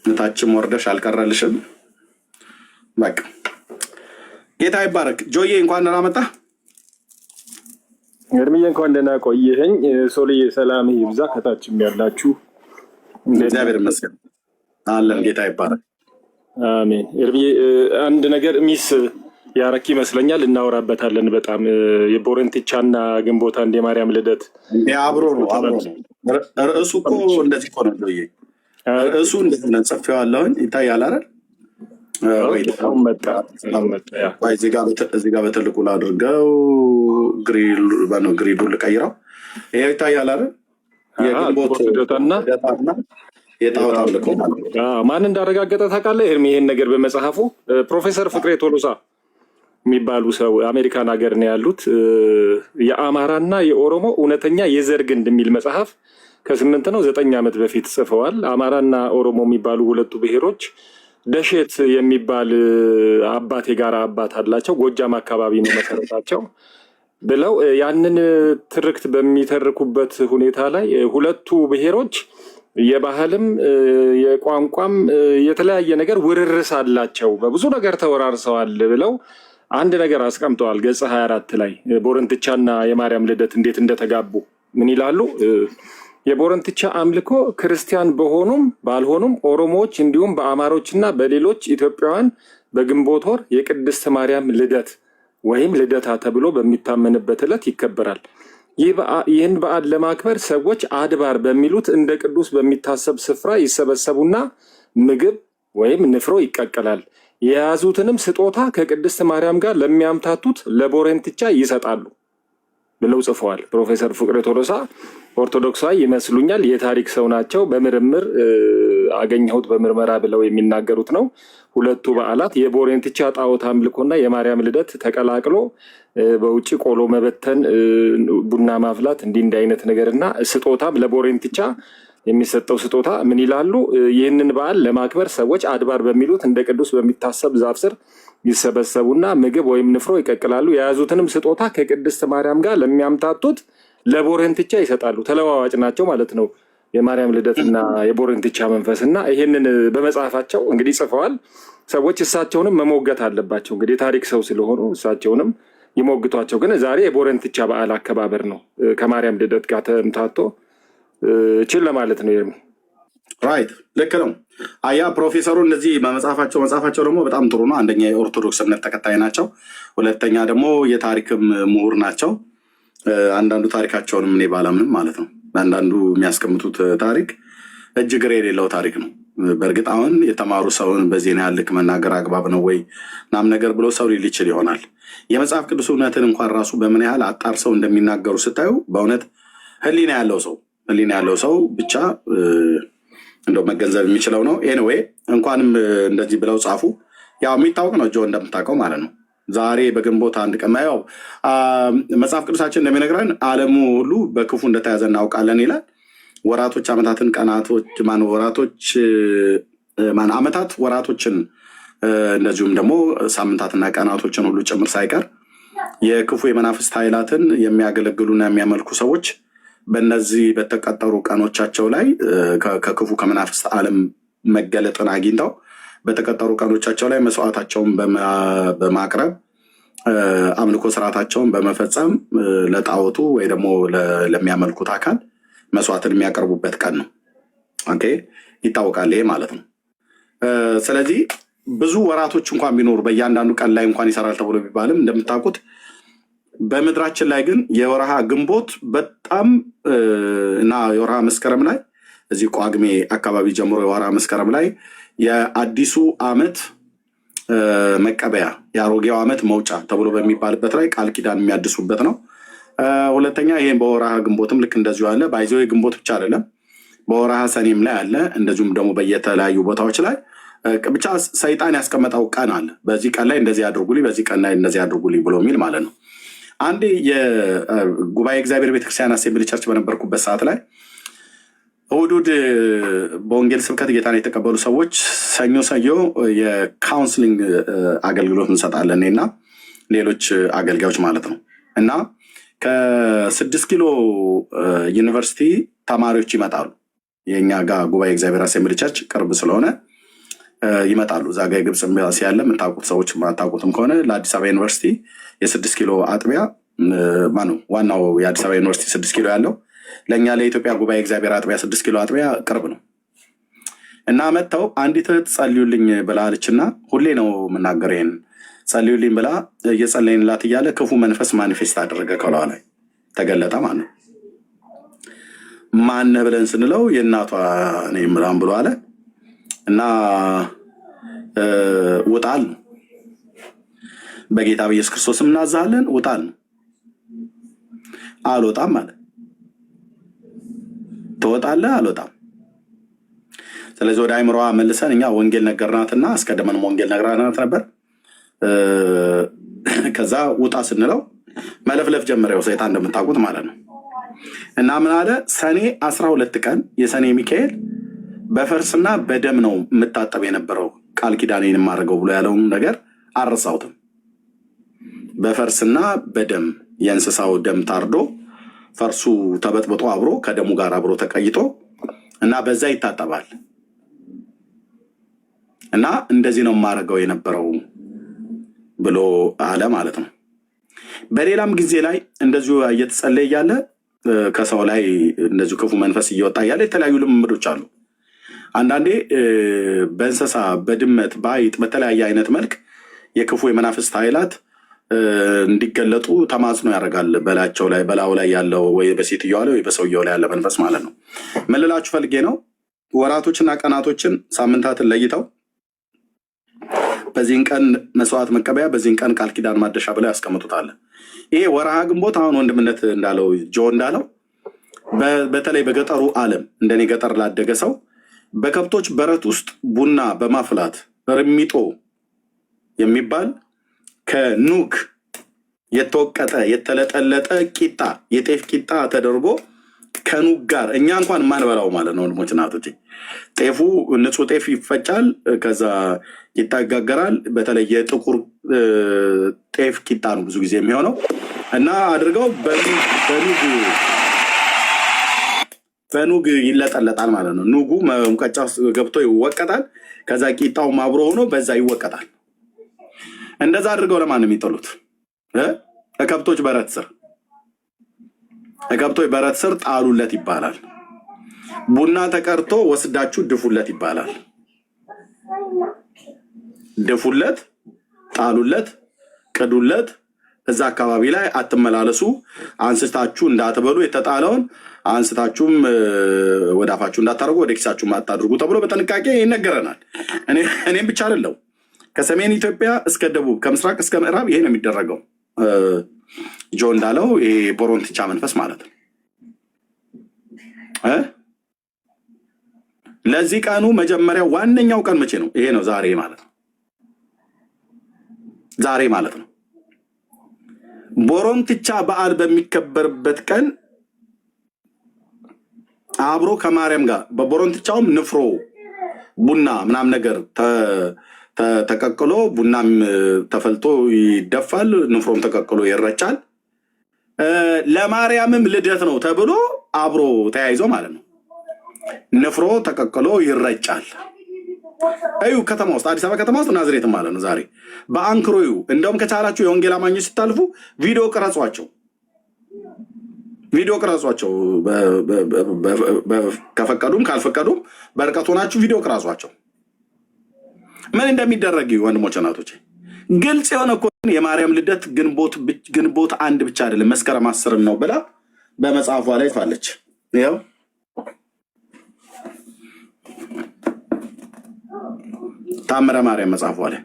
እታችም ወርደሽ አልቀረልሽም። በቃ ጌታ ይባረክ። ጆዬ እንኳን ደህና መጣ። እርምዬ እንኳን ደህና ቆየኸኝ። ሶልዬ ሰላም ይብዛ። ከታችም ያላችሁ እግዚአብሔር ይመስገን አለን። ጌታ ይባረክ። አሜን። እርምዬ አንድ ነገር ሚስ ያረክ ይመስለኛል፣ እናወራበታለን። በጣም የቦረንቲቻና ግንቦት 1 የማርያም ልደት አብሮ ነው። ርዕሱ እኮ እንደዚህ እኮ ነው ጆዬ። ርዕሱ እንደዚህ ነው። ጽፌዋለሁኝ ይታያል አይደል? እዚህ ጋር በትልቁ ላድርገው፣ ግሪዱን ልቀይረው። ይሄው ይታያል አይደል? የግንቦት ልደታና የጣዖት አምልኮ ማን እንዳረጋገጠ ታውቃለህ? ይሄን ነገር በመጽሐፉ ፕሮፌሰር ፍቅሬ ቶሎሳ የሚባሉ ሰው አሜሪካን ሀገር ነው ያሉት። የአማራና የኦሮሞ እውነተኛ የዘር ግንድ የሚል መጽሐፍ ከ8 ነው 9 ዓመት በፊት ጽፈዋል። አማራና ኦሮሞ የሚባሉ ሁለቱ ብሔሮች ደሼት የሚባል አባት የጋራ አባት አላቸው። ጎጃም አካባቢ ነው መሰረታቸው ብለው ያንን ትርክት በሚተርኩበት ሁኔታ ላይ ሁለቱ ብሔሮች የባህልም የቋንቋም የተለያየ ነገር ውርርስ አላቸው፣ በብዙ ነገር ተወራርሰዋል ብለው አንድ ነገር አስቀምጠዋል። ገጽ 24 ላይ ቦረንትቻና የማርያም ልደት እንዴት እንደተጋቡ ምን ይላሉ? የቦረንትቻ አምልኮ ክርስቲያን በሆኑም ባልሆኑም ኦሮሞዎች እንዲሁም በአማሮችና በሌሎች ኢትዮጵያውያን በግንቦት ወር የቅድስት ማርያም ልደት ወይም ልደታ ተብሎ በሚታመንበት ዕለት ይከበራል። ይህን በዓል ለማክበር ሰዎች አድባር በሚሉት እንደ ቅዱስ በሚታሰብ ስፍራ ይሰበሰቡና ምግብ ወይም ንፍሮ ይቀቀላል። የያዙትንም ስጦታ ከቅድስት ማርያም ጋር ለሚያምታቱት ለቦረንትቻ ይሰጣሉ ብለው ጽፈዋል። ፕሮፌሰር ፍቅሬ ቶሎሳ ኦርቶዶክሳዊ ይመስሉኛል፣ የታሪክ ሰው ናቸው። በምርምር አገኘሁት በምርመራ ብለው የሚናገሩት ነው። ሁለቱ በዓላት የቦረንትቻ ጣዖት አምልኮና የማርያም ልደት ተቀላቅሎ በውጭ ቆሎ መበተን፣ ቡና ማፍላት እንዲህ አይነት ነገርና ስጦታም ለቦረንትቻ የሚሰጠው ስጦታ ምን ይላሉ? ይህንን በዓል ለማክበር ሰዎች አድባር በሚሉት እንደ ቅዱስ በሚታሰብ ዛፍ ስር ይሰበሰቡና ምግብ ወይም ንፍሮ ይቀቅላሉ። የያዙትንም ስጦታ ከቅድስት ማርያም ጋር ለሚያምታቱት ለቦረንትቻ ይሰጣሉ። ተለዋዋጭ ናቸው ማለት ነው የማርያም ልደትና የቦረንትቻ መንፈስ እና ይህንን በመጽሐፋቸው እንግዲህ ጽፈዋል። ሰዎች እሳቸውንም መሞገት አለባቸው። እንግዲህ ታሪክ ሰው ስለሆኑ እሳቸውንም ይሞግቷቸው። ግን ዛሬ የቦረንትቻ በዓል አከባበር ነው ከማርያም ልደት ጋር ተምታቶ ችል ለማለት ነው። ኤርሚ ራይት፣ ልክ ነው። አያ ፕሮፌሰሩ እነዚህ መጽሐፋቸው ደግሞ በጣም ጥሩ ነው። አንደኛ የኦርቶዶክስ እምነት ተከታይ ናቸው፣ ሁለተኛ ደግሞ የታሪክም ምሁር ናቸው። አንዳንዱ ታሪካቸውንም እኔ ባላምንም ማለት ነው። አንዳንዱ የሚያስቀምጡት ታሪክ እጅግር የሌለው ታሪክ ነው። በእርግጥ አሁን የተማሩ ሰውን በዜና ያልክ መናገር አግባብ ነው ወይ ናም ነገር ብሎ ሰው ሊል ይችል ይሆናል። የመጽሐፍ ቅዱስ እውነትን እንኳን ራሱ በምን ያህል አጣርሰው እንደሚናገሩ ስታዩ በእውነት ህሊና ያለው ሰው ብቻ እንደው መገንዘብ የሚችለው ነው። ኤኒዌይ እንኳንም እንደዚህ ብለው ጻፉ። ያው የሚታወቅ ነው ጆ እንደምታውቀው ማለት ነው። ዛሬ በግንቦት አንድ ቀን ያው መጽሐፍ ቅዱሳችን እንደሚነግረን ዓለሙ ሁሉ በክፉ እንደተያዘ እናውቃለን ይላል። ወራቶች ዓመታትን፣ ቀናቶች ዓመታት ወራቶችን እንደዚሁም ደግሞ ሳምንታትና ቀናቶችን ሁሉ ጭምር ሳይቀር የክፉ የመናፍስት ኃይላትን የሚያገለግሉና የሚያመልኩ ሰዎች በእነዚህ በተቀጠሩ ቀኖቻቸው ላይ ከክፉ ከመናፍስት ዓለም መገለጥን አግኝተው በተቀጠሩ ቀኖቻቸው ላይ መስዋዕታቸውን በማቅረብ አምልኮ ስርዓታቸውን በመፈጸም ለጣዖቱ ወይ ደግሞ ለሚያመልኩት አካል መስዋዕትን የሚያቀርቡበት ቀን ነው። ኦኬ፣ ይታወቃል ይሄ ማለት ነው። ስለዚህ ብዙ ወራቶች እንኳን ቢኖሩ በእያንዳንዱ ቀን ላይ እንኳን ይሰራል ተብሎ ቢባልም እንደምታውቁት በምድራችን ላይ ግን የወርሃ ግንቦት በጣም እና የወርሃ መስከረም ላይ እዚህ ቋግሜ አካባቢ ጀምሮ የወርሃ መስከረም ላይ የአዲሱ ዓመት መቀበያ የአሮጌው ዓመት መውጫ ተብሎ በሚባልበት ላይ ቃል ኪዳን የሚያድሱበት ነው። ሁለተኛ ይሄን በወርሃ ግንቦትም ልክ እንደዚሁ አለ። ባይዘው ግንቦት ብቻ አይደለም፣ በወርሃ ሰኔም ላይ አለ። እንደዚሁም ደግሞ በየተለያዩ ቦታዎች ላይ ብቻ ሰይጣን ያስቀመጠው ቀን አለ። በዚህ ቀን ላይ እንደዚህ አድርጉልኝ፣ በዚህ ቀን ላይ እንደዚህ አድርጉልኝ ብሎ የሚል ማለት ነው። አንዴ የጉባኤ እግዚአብሔር ቤተክርስቲያን አሴምብሊ ቸርች በነበርኩበት ሰዓት ላይ እሑድ በወንጌል ስብከት ጌታን የተቀበሉ ሰዎች ሰኞ የካውንስሊንግ አገልግሎት እንሰጣለን እና ሌሎች አገልጋዮች ማለት ነው። እና ከ6 ኪሎ ዩኒቨርሲቲ ተማሪዎች ይመጣሉ። የእኛ ጋር ጉባኤ እግዚአብሔር አሴምብሊ ቸርች ቅርብ ስለሆነ ይመጣሉ። እዛ ጋ የግብፅ ኤምባሲ ያለ የምታውቁት ሰዎች ማታውቁትም ከሆነ ለአዲስ አበባ ዩኒቨርሲቲ የ6 ኪሎ አጥቢያ ማነው ዋናው የአዲስ አበባ ዩኒቨርሲቲ 6 ኪሎ ያለው ለእኛ ለኢትዮጵያ ጉባኤ እግዚአብሔር አጥቢያ 6 ኪሎ አጥቢያ ቅርብ ነው። እና መጥተው አንዲት እህት ጸልዩልኝ ብላለች እና ሁሌ ነው የምናገረው ይሄን ጸልዩልኝ ብላ እየጸለይንላት እያለ ክፉ መንፈስ ማኒፌስት አደረገ ከሏ ላይ ተገለጠ ማለት ነው። ማነህ ብለን ስንለው የእናቷ ነኝ ምናምን ብሎ አለ እና ውጣል ነው በጌታ በኢየሱስ ክርስቶስም እናዛለን ውጣል ነው። አልወጣም ማለት ትወጣለህ አልወጣም። ስለዚህ ወደ አይምሮዋ መልሰን እኛ ወንጌል ነገርናትና አስቀድመን ወንጌል ነግረናት ነበር። ከዛ ውጣ ስንለው መለፍለፍ ጀመረው ሰይጣን እንደምታውቁት ማለት ነው። እና ምን አለ ሰኔ 12 ቀን የሰኔ ሚካኤል በፈርስና በደም ነው የምታጠብ የነበረው ቃል ኪዳኔን የማደርገው ብሎ ያለውን ነገር አልረሳሁትም። በፈርስና በደም የእንስሳው ደም ታርዶ ፈርሱ ተበጥብጦ አብሮ ከደሙ ጋር አብሮ ተቀይጦ እና በዛ ይታጠባል እና እንደዚህ ነው የማደርገው የነበረው ብሎ አለ ማለት ነው። በሌላም ጊዜ ላይ እንደዚሁ እየተጸለየ ያለ ከሰው ላይ እንደዚሁ ክፉ መንፈስ እየወጣ ያለ የተለያዩ ልምምዶች አሉ። አንዳንዴ በእንስሳ በድመት በአይጥ በተለያየ አይነት መልክ የክፉ የመናፍስት ኃይላት እንዲገለጡ ተማጽኖ ያደርጋል። በላዩ ላይ ያለው ወይ በሴትዮዋ ላይ ወይ በሰውየው ላይ ያለ መንፈስ ማለት ነው። ምን ልላችሁ ፈልጌ ነው፣ ወራቶችና ቀናቶችን ሳምንታትን ለይተው በዚህን ቀን መስዋዕት መቀበያ በዚህን ቀን ቃል ኪዳን ማደሻ ብለው ያስቀምጡታል። ይሄ ወርሃ ግንቦት አሁን ወንድምነት እንዳለው ጆ እንዳለው በተለይ በገጠሩ ዓለም እንደኔ ገጠር ላደገ ሰው በከብቶች በረት ውስጥ ቡና በማፍላት ርሚጦ የሚባል ከኑግ የተወቀጠ የተለጠለጠ ቂጣ የጤፍ ቂጣ ተደርጎ ከኑግ ጋር እኛ እንኳን ማንበላው ማለት ነው። ወንድሞች እናቶች፣ ጤፉ ንጹህ ጤፍ ይፈጫል፣ ከዛ ቂጣ ይጋገራል። በተለይ የጥቁር ጤፍ ቂጣ ነው ብዙ ጊዜ የሚሆነው እና አድርገው በኑግ ይለጠለጣል ማለት ነው። ኑጉ ሙቀጫ ገብቶ ይወቀጣል። ከዛ ቂጣው አብሮ ሆኖ በዛ ይወቀጣል። እንደዛ አድርገው ለማን ነው የሚጥሉት? ከከብቶች በረት ስር ከከብቶች በረት ስር ጣሉለት ይባላል። ቡና ተቀርቶ ወስዳችሁ ድፉለት ይባላል። ድፉለት፣ ጣሉለት፣ ቅዱለት። እዛ አካባቢ ላይ አትመላለሱ፣ አንስታችሁ እንዳትበሉ፣ የተጣለውን አንስታችሁም ወደ አፋችሁ እንዳታደርጉ፣ ወደ ኪሳችሁ አታድርጉ ተብሎ በጥንቃቄ ይነገረናል። እኔም ብቻ አይደለው፣ ከሰሜን ኢትዮጵያ እስከ ደቡብ ከምስራቅ እስከ ምዕራብ ይሄ ነው የሚደረገው። ጆ እንዳለው ይሄ ቦሮንትቻ መንፈስ ማለት ነው። ለዚህ ቀኑ መጀመሪያ ዋነኛው ቀን መቼ ነው? ይሄ ነው፣ ዛሬ ማለት ነው። ዛሬ ማለት ነው። ቦሮንትቻ በዓል በሚከበርበት ቀን አብሮ ከማርያም ጋር በቦሮንትቻውም ንፍሮ ቡና ምናም ነገር ተቀቅሎ ቡናም ተፈልቶ ይደፋል፣ ንፍሮም ተቀቅሎ ይረጫል። ለማርያምም ልደት ነው ተብሎ አብሮ ተያይዞ ማለት ነው ንፍሮ ተቀቅሎ ይረጫል። እዩ ከተማ ውስጥ አዲስ አበባ ከተማ ውስጥ ናዝሬት ማለት ነው። ዛሬ በአንክሮ እዩ። እንደውም ከቻላችሁ የወንጌል አማኞች ስታልፉ ቪዲዮ ቅረጿቸው፣ ከፈቀዱም ካልፈቀዱም በርቀት ሆናችሁ ቪዲዮ ቅረጿቸው። ምን እንደሚደረግ ወንድሞች እናቶች፣ ግልጽ የሆነ እኮ የማርያም ልደት ግንቦት 1 ብቻ አይደለም መስከረም 10 ነው ብላ በመጽሐፏ ላይ ፋለች። ይኸው ታምረ ማርያም መጽሐፏ ላይ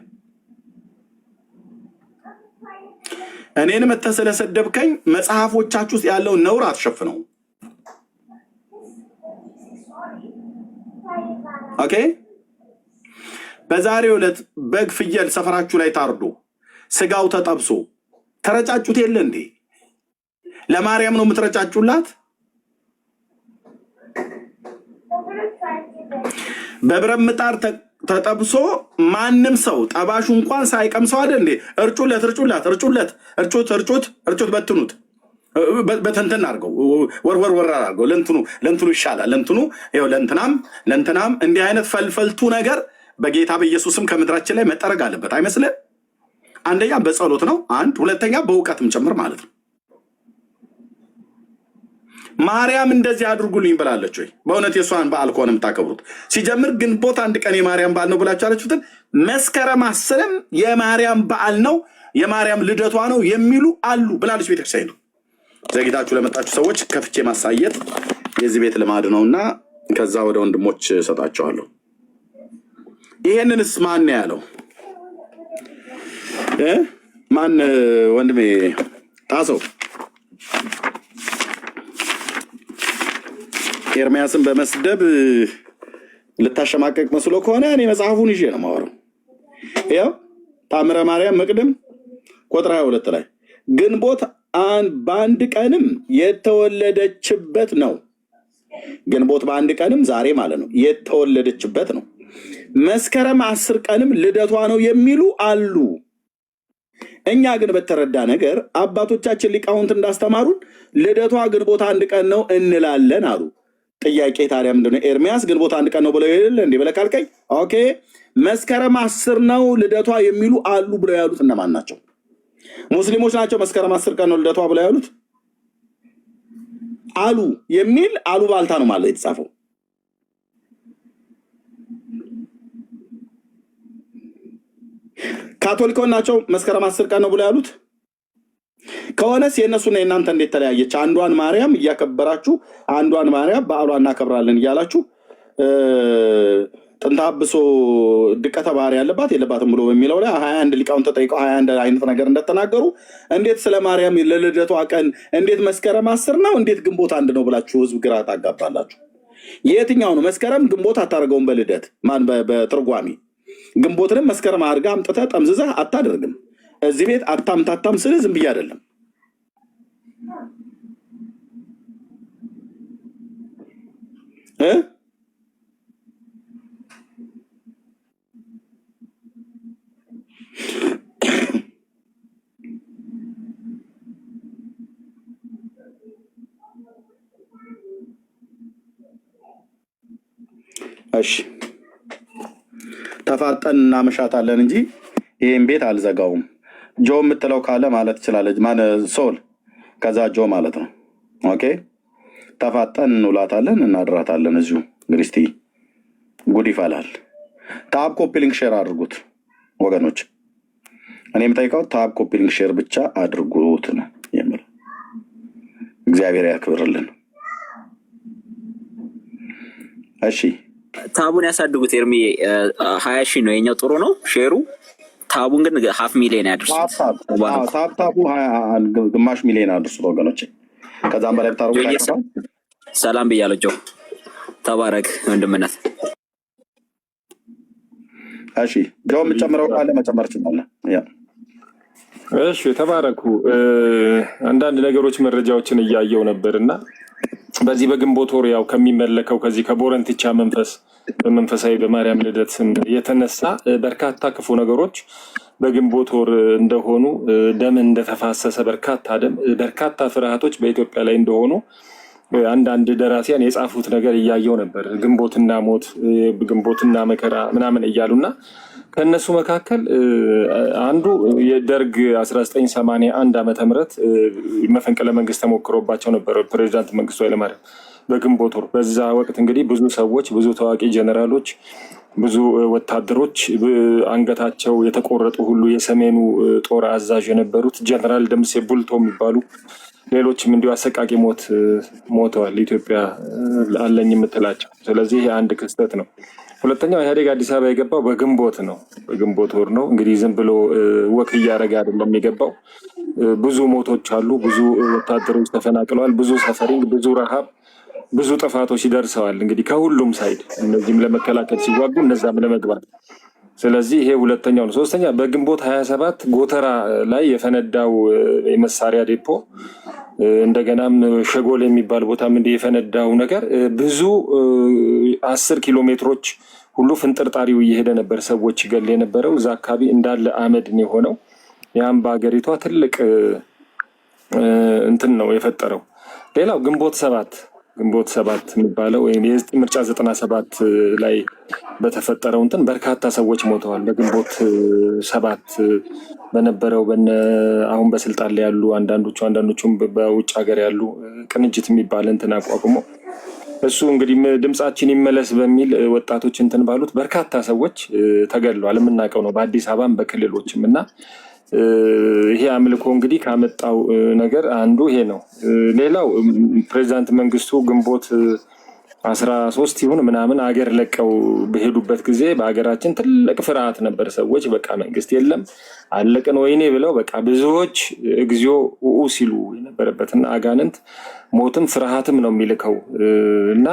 እኔን መተህ ስለሰደብከኝ መጽሐፎቻችሁ ውስጥ ያለውን ነውር አትሸፍነው። ኦኬ። በዛሬው ዕለት በግ ፍየል ሰፈራችሁ ላይ ታርዶ ስጋው ተጠብሶ ተረጫጩት የለ እንዴ? ለማርያም ነው የምትረጫጩላት? በብረት ምጣድ ተጠብሶ ማንም ሰው ጠባሹ እንኳን ሳይቀምሰው አይደል እንዴ? እርጩት፣ በትኑት፣ በተንተን አድርገው ወርወር አድርገው ለእንትኑ ይሻላል። ለእንትናም እንዲህ አይነት ፈልፈልቱ ነገር በጌታ በኢየሱስም ከምድራችን ላይ መጠረግ አለበት። አይመስልህ? አንደኛ በጸሎት ነው፣ ሁለተኛ በእውቀትም ጭምር ማለት ነው። ማርያም እንደዚህ አድርጉልኝ ብላለች ወይ? በእውነት የእሷን በዓል ከሆነ የምታከብሩት ሲጀምር ግንቦት 1 ቀን የማርያም በዓል ነው ብላችሁ ያለችሁትን መስከረም 10 የማርያም በዓል ነው የማርያም ልደቷ ነው የሚሉ አሉ ብላለች ቤተክርስቲያን ነው። ዘግይታችሁ ለመጣችሁ ሰዎች ከፍቼ ማሳየት የዚህ ቤት ልማድ ነውና ከዛ ወደ ወንድሞች ሰጣቸዋለሁ። ይሄንንስ ማን ያለው? ማን ወንድሜ ጣሰው ኤርሚያስን በመስደብ ልታሸማቀቅ መስሎ ከሆነ እኔ መጽሐፉን ይዤ ነው የማወራው። ያው ታምረ ማርያም መቅድም ቁጥር 22 ላይ ግንቦት በአንድ ቀንም የተወለደችበት ነው። ግንቦት በአንድ ቀንም ዛሬ ማለት ነው የተወለደችበት ነው። መስከረም 10 ቀንም ልደቷ ነው የሚሉ አሉ። እኛ ግን በተረዳ ነገር አባቶቻችን ሊቃውንት እንዳስተማሩን ልደቷ ግንቦት 1 ቀን ነው እንላለን አሉ። ጥያቄ ታዲያ ምንድነው? ኤርሚያስ ግንቦት 1 ቀን ነው ብለው ይል እንዴ ብለህ ካልከኝ፣ ኦኬ መስከረም 10 ነው ልደቷ የሚሉ አሉ ብለው ያሉት እነማን ናቸው? ሙስሊሞች ናቸው መስከረም 10 ቀን ነው ልደቷ ብለው ያሉት? አሉ የሚል አሉባልታ ነው ማለት የተጻፈው። ካቶሊኮች ናቸው መስከረም 10 ቀን ነው ብለው ያሉት ከሆነስ የእነሱና የእናንተ እንዴት ተለያየች? አንዷን ማርያም እያከበራችሁ አንዷን ማርያም በዓሏን እናከብራለን እያላችሁ ጥንተ አብሶ ድቀተ ባህሪ ያለባት የለባትም ብሎ በሚለው ላይ 21 ሊቃውንት ተጠይቀው 21 አይነት ነገር እንደተናገሩ እንዴት ስለ ማርያም ለልደቷ ቀን እንዴት መስከረም 10 ነው እንዴት ግንቦት 1 ነው ብላችሁ ህዝብ ግራ ታጋባላችሁ? የትኛው ነው መስከረም ግንቦት አታደርገውም? በልደት ማን በትርጓሜ ግንቦትንም መስከረም አድርጋ አምጥተህ ጠምዝዘህ አታደርግም። እዚህ ቤት አታምታታም ስለ ዝም ብዬ አይደለም። እሺ ተፋጠን እናመሻታለን እንጂ ይሄን ቤት አልዘጋውም። ጆ የምትለው ካለ ማለት ትችላለች። ማን ሶል ከዛ ጆ ማለት ነው። ኦኬ ተፋጠን እንውላታለን እናድራታለን። እዚሁ እንግዲህ እስቲ ጉድ ይፈላል። ታብ ኮፒ ሊንክ ሼር አድርጉት ወገኖች። እኔ የምጠይቀው ታብ ኮፒ ሊንክ ሼር ብቻ አድርጉት ነው የምለው። እግዚአብሔር ያክብርልን። እሺ ታቡን ያሳድጉት። ኤርሚ 20 ሺህ ነው የኛው፣ ጥሩ ነው ሼሩ። ታቡን ግን 500,000 ያድርሱት። ታቡ ግማሽ ሚሊዮን አድርሱት ወገኖች። ከዛም በላይ ብታረጉት ሰላም ብያለሁ። ጆ ተባረክ ወንድምነት። እሺ ጆ የምጨምረው ካለ መጨመር ይችላል። እሺ ተባረኩ። አንዳንድ ነገሮች መረጃዎችን እያየው ነበርና በዚህ በግንቦት ወር ያው ከሚመለከው ከዚህ ከቦረንትቻ መንፈስ በመንፈሳዊ በማርያም ልደት የተነሳ በርካታ ክፉ ነገሮች በግንቦት ወር እንደሆኑ፣ ደም እንደተፋሰሰ በርካታ ፍርሃቶች በኢትዮጵያ ላይ እንደሆኑ አንዳንድ ደራሲያን የጻፉት ነገር እያየው ነበር። ግንቦትና ሞት፣ ግንቦትና መከራ ምናምን እያሉና ከነሱ መካከል አንዱ የደርግ 1981 ዓመተ ምህረት መፈንቅለ መንግስት ተሞክሮባቸው ነበር ፕሬዚዳንት መንግስቱ ኃይለማርያም በግንቦት ወር። በዛ ወቅት እንግዲህ ብዙ ሰዎች፣ ብዙ ታዋቂ ጀነራሎች፣ ብዙ ወታደሮች አንገታቸው የተቆረጡ ሁሉ የሰሜኑ ጦር አዛዥ የነበሩት ጀነራል ደምሴ ቡልቶ የሚባሉ ሌሎችም እንዲሁ አሰቃቂ ሞት ሞተዋል ኢትዮጵያ አለኝ የምትላቸው። ስለዚህ አንድ ክስተት ነው። ሁለተኛው ኢህአዴግ አዲስ አበባ የገባው በግንቦት ነው፣ በግንቦት ወር ነው። እንግዲህ ዝም ብሎ ወክ እያደረገ አይደለም የገባው። ብዙ ሞቶች አሉ፣ ብዙ ወታደሮች ተፈናቅለዋል፣ ብዙ ሰፈሪንግ፣ ብዙ ረሃብ፣ ብዙ ጥፋቶች ይደርሰዋል። እንግዲህ ከሁሉም ሳይድ እነዚህም ለመከላከል ሲዋጉ እነዛም ለመግባት። ስለዚህ ይሄ ሁለተኛው ነው። ሶስተኛ በግንቦት 27 ጎተራ ላይ የፈነዳው የመሳሪያ ዴፖ፣ እንደገናም ሸጎል የሚባል ቦታም እንዲህ የፈነዳው ነገር ብዙ 10 ኪሎ ሜትሮች ሁሉ ፍንጥርጣሪው እየሄደ ነበር ሰዎች ገል የነበረው። እዛ አካባቢ እንዳለ አመድ ነው የሆነው። ያም በሀገሪቷ ትልቅ እንትን ነው የፈጠረው። ሌላው ግንቦት ሰባት የሚባለው ወይም የህዝብ ምርጫ 97 ላይ በተፈጠረው እንትን በርካታ ሰዎች ሞተዋል። በግንቦት 7 በነበረው አሁን በስልጣን ላይ ያሉ አንዳንዶቹም በውጭ ሀገር ያሉ ቅንጅት የሚባል እንትን አቋቁሞ እሱ እንግዲህ ድምፃችን ይመለስ በሚል ወጣቶች እንትን ባሉት በርካታ ሰዎች ተገድለዋል። የምናውቀው ነው በአዲስ አበባም በክልሎችም። እና ይሄ አምልኮ እንግዲህ ካመጣው ነገር አንዱ ይሄ ነው። ሌላው ፕሬዚዳንት መንግስቱ ግንቦት 13 ይሁን ምናምን አገር ለቀው በሄዱበት ጊዜ በሀገራችን ትልቅ ፍርሃት ነበር። ሰዎች በቃ መንግስት የለም አለቅን ወይኔ ብለው በቃ ብዙዎች እግዚኦ ኡኡ ሲሉ የነበረበትና አጋንንት ሞትም ፍርሃትም ነው የሚልከው። እና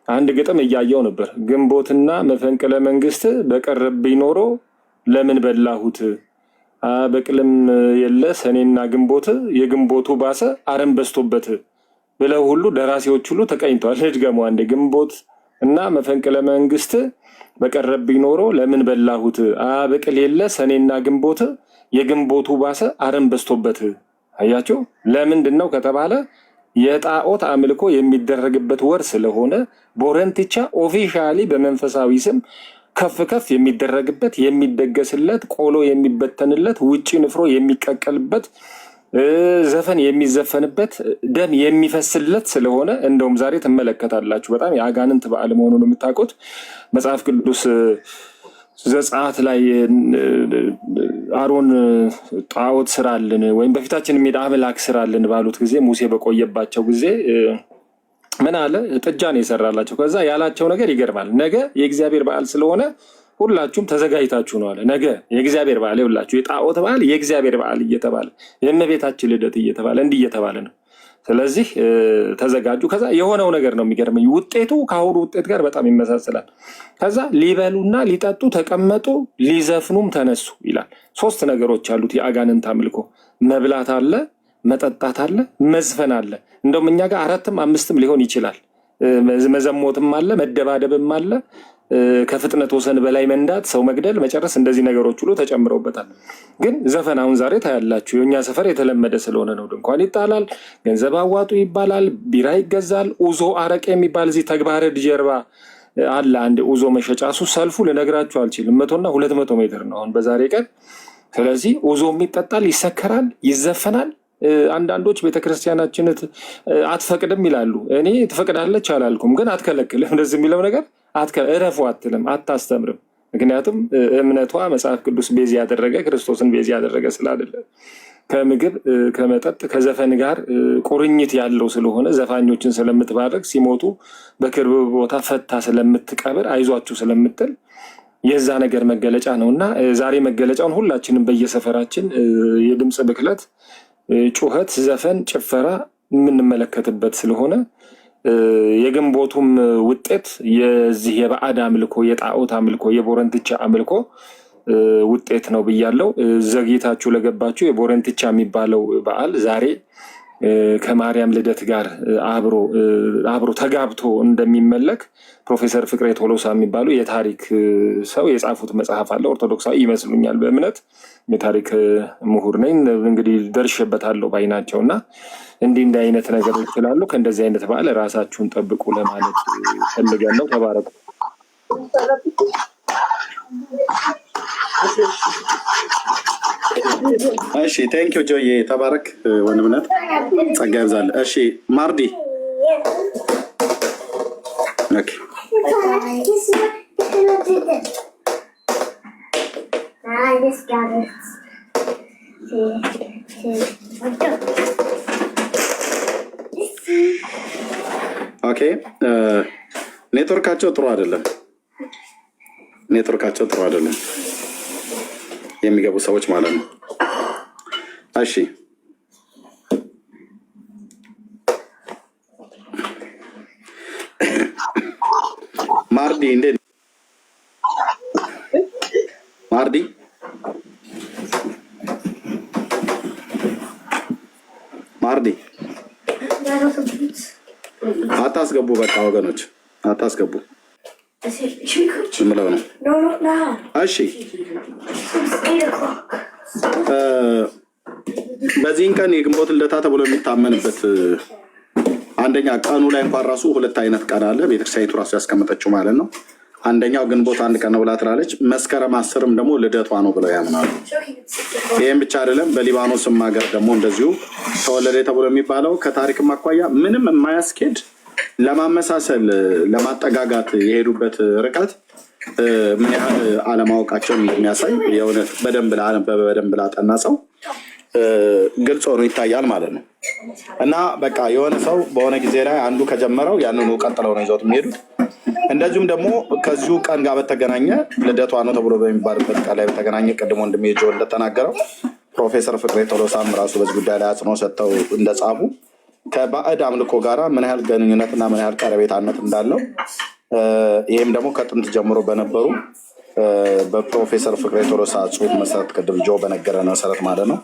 አንድ ግጥም እያየው ነበር። ግንቦትና መፈንቅለ መንግስት በቀረብኝ ኖሮ ለምን በላሁት፣ በቅልም የለ ሰኔና ግንቦት የግንቦቱ ባሰ አረም በስቶበት ብለው ሁሉ ደራሲዎች ሁሉ ተቀኝተዋል። ድገሙ አንዴ። ግንቦት እና መፈንቅለ መንግስት በቀረብኝ ኖሮ ለምን በላሁት፣ በቅል የለ ሰኔና ግንቦት የግንቦቱ ባሰ አረም በስቶበት። አያቸው። ለምንድን ነው ከተባለ የጣዖት አምልኮ የሚደረግበት ወር ስለሆነ ቦረንትቻ ኦፊሻሊ በመንፈሳዊ ስም ከፍ ከፍ የሚደረግበት የሚደገስለት፣ ቆሎ የሚበተንለት፣ ውጪ ንፍሮ የሚቀቀልበት፣ ዘፈን የሚዘፈንበት ደም የሚፈስለት ስለሆነ እንደውም ዛሬ ትመለከታላችሁ። በጣም የአጋንንት በዓል መሆኑን የምታውቁት መጽሐፍ ቅዱስ ዘጸአት ላይ አሮን ጣዖት ስራልን ወይም በፊታችን የሚሄድ አምላክ ስራልን ባሉት ጊዜ ሙሴ በቆየባቸው ጊዜ ምን አለ? ጥጃ ነው የሰራላቸው። ከዛ ያላቸው ነገር ይገርማል። ነገ የእግዚአብሔር በዓል ስለሆነ ሁላችሁም ተዘጋጅታችሁ ነው አለ። ነገ የእግዚአብሔር በዓል ይውላችሁ፣ የጣዖት በዓል የእግዚአብሔር በዓል እየተባለ የእመቤታችን ልደት እየተባለ እንዲህ እየተባለ ነው። ስለዚህ ተዘጋጁ። ከዛ የሆነው ነገር ነው የሚገርመኝ። ውጤቱ ከአሁኑ ውጤት ጋር በጣም ይመሳሰላል። ከዛ ሊበሉና ሊጠጡ ተቀመጡ፣ ሊዘፍኑም ተነሱ ይላል። 3 ነገሮች አሉት የአጋንንት አምልኮ። መብላት አለ፣ መጠጣት አለ፣ መዝፈን አለ። እንደውም እኛ ጋር 4ም 5ም ሊሆን ይችላል። መዘሞትም አለ፣ መደባደብም አለ፣ ከፍጥነት ወሰን በላይ መንዳት፣ ሰው መግደል፣ መጨረስ፣ እንደዚህ ነገሮች ሁሉ ተጨምረውበታል። ግን ዘፈን አሁን ዛሬ ታያላችሁ። የእኛ ሰፈር የተለመደ ስለሆነ ነው። ድንኳን ይጣላል፣ ገንዘብ አዋጡ ይባላል፣ ቢራ ይገዛል። ኡዞ አረቄ የሚባል እዚህ ተግባረ ጀርባ አለ አንድ ኡዞ መሸጫ። እሱ ሰልፉ ልነግራችሁ አልችልም፣ 100 እና 200 ሜትር ነው አሁን በዛሬ ቀን። ስለዚህ ኡዞም ይጠጣል፣ ይሰከራል፣ ይዘፈናል። አንዳንዶች ቤተክርስቲያናችን አትፈቅድም ይላሉ። እኔ ትፈቅዳለች አላልኩም፣ ግን አትከለክልም። እንደዚህ የሚለው ነገር እረፉ አትልም፣ አታስተምርም። ምክንያቱም እምነቷ መጽሐፍ ቅዱስ ቤዝ ያደረገ ክርስቶስን ቤዝ ያደረገ ስላደለ ከምግብ ከመጠጥ ከዘፈን ጋር ቁርኝት ያለው ስለሆነ ዘፋኞችን ስለምትባረክ ሲሞቱ በክብር ቦታ ፈታ ስለምትቀብር አይዟችሁ ስለምትል የዛ ነገር መገለጫ ነው። እና ዛሬ መገለጫውን ሁላችንም በየሰፈራችን የድምፅ ብክለት፣ ጩኸት፣ ዘፈን፣ ጭፈራ የምንመለከትበት ስለሆነ የግንቦቱም ውጤት የዚህ የባዕድ አምልኮ፣ የጣዖት አምልኮ፣ የቦረንትቻ አምልኮ ውጤት ነው ብያለው። ዘግይታችሁ ለገባችሁ የቦረንትቻ የሚባለው በዓል ዛሬ ከማርያም ልደት ጋር አብሮ ተጋብቶ እንደሚመለክ ፕሮፌሰር ፍቅሬ ቶሎሳ የሚባሉ የታሪክ ሰው የጻፉት መጽሐፍ አለ። ኦርቶዶክሳዊ ይመስሉኛል በእምነት የታሪክ ምሁር ነኝ እንግዲህ ደርሼበታለሁ ባይናቸው እና እንዲህ አይነት ነገሮች ስላሉ ከእንደዚህ አይነት በዓል ራሳችሁን ጠብቁ ለማለት ፈልጋለሁ። ተባረኩ። እሺ ቴንክ ዩ ጆዬ፣ ተባረክ ወንድምነት፣ ጸጋ ይብዛል። እሺ ማርዲ ኦኬ ኦኬ ኔትወርካቸው ጥሩ አይደለም። የሚገቡ ሰዎች ማለት ነው። እሺ ማርዲ እንዴት ማርዲ አታስገቡ። በቃ ወገኖች አታስገቡ ምለው ነው። እሺ በዚህን ቀን የግንቦት ልደታ ተብሎ የሚታመንበት አንደኛ ቀኑ ላይ እንኳን ራሱ 2 አይነት ቀን አለ። ቤተክርስቲያኒቱ ራሱ ያስቀመጠችው ማለት ነው። አንደኛው ግንቦት 1 ቀን ነው ብላ ትላለች። መስከረም 10ም ደግሞ ልደቷ ነው ብለው ያምናሉ። ይህም ብቻ አይደለም። በሊባኖስም ሀገር ደግሞ እንደዚሁ ተወለደ ተብሎ የሚባለው ከታሪክም አኳያ ምንም የማያስኬድ ለማመሳሰል ለማጠጋጋት የሄዱበት ርቀት ምን ያህል አለማወቃቸውን የሚያሳይ የእውነት በደንብ ላነበበ በደንብ ላጠና ሰው ግልጽ ሆኖ ይታያል ማለት ነው። እና በቃ የሆነ ሰው በሆነ ጊዜ ላይ አንዱ ከጀመረው ያንኑ ቀጥለው ነው ይዘውት የሚሄዱት። እንደዚሁም ደግሞ ከዚሁ ቀን ጋር በተገናኘ ልደቷ ነው ተብሎ በሚባልበት ቀን ላይ በተገናኘ ቅድም ወንድሜ ጆ እንደተናገረው ፕሮፌሰር ፍቅሬ ቶሎሳም ራሱ በዚህ ጉዳይ ላይ አጽንኦት ሰጥተው እንደጻፉ ከባዕድ አምልኮ ጋራ ምን ያህል ግንኙነትና ምን ያህል ቀረቤታነት እንዳለው ይህም ደግሞ ከጥንት ጀምሮ በነበሩ በፕሮፌሰር ፍቅሬ ቶሎሳ ጽሁፍ መሰረት ቅድም ጆ በነገረ መሰረት ማለት ነው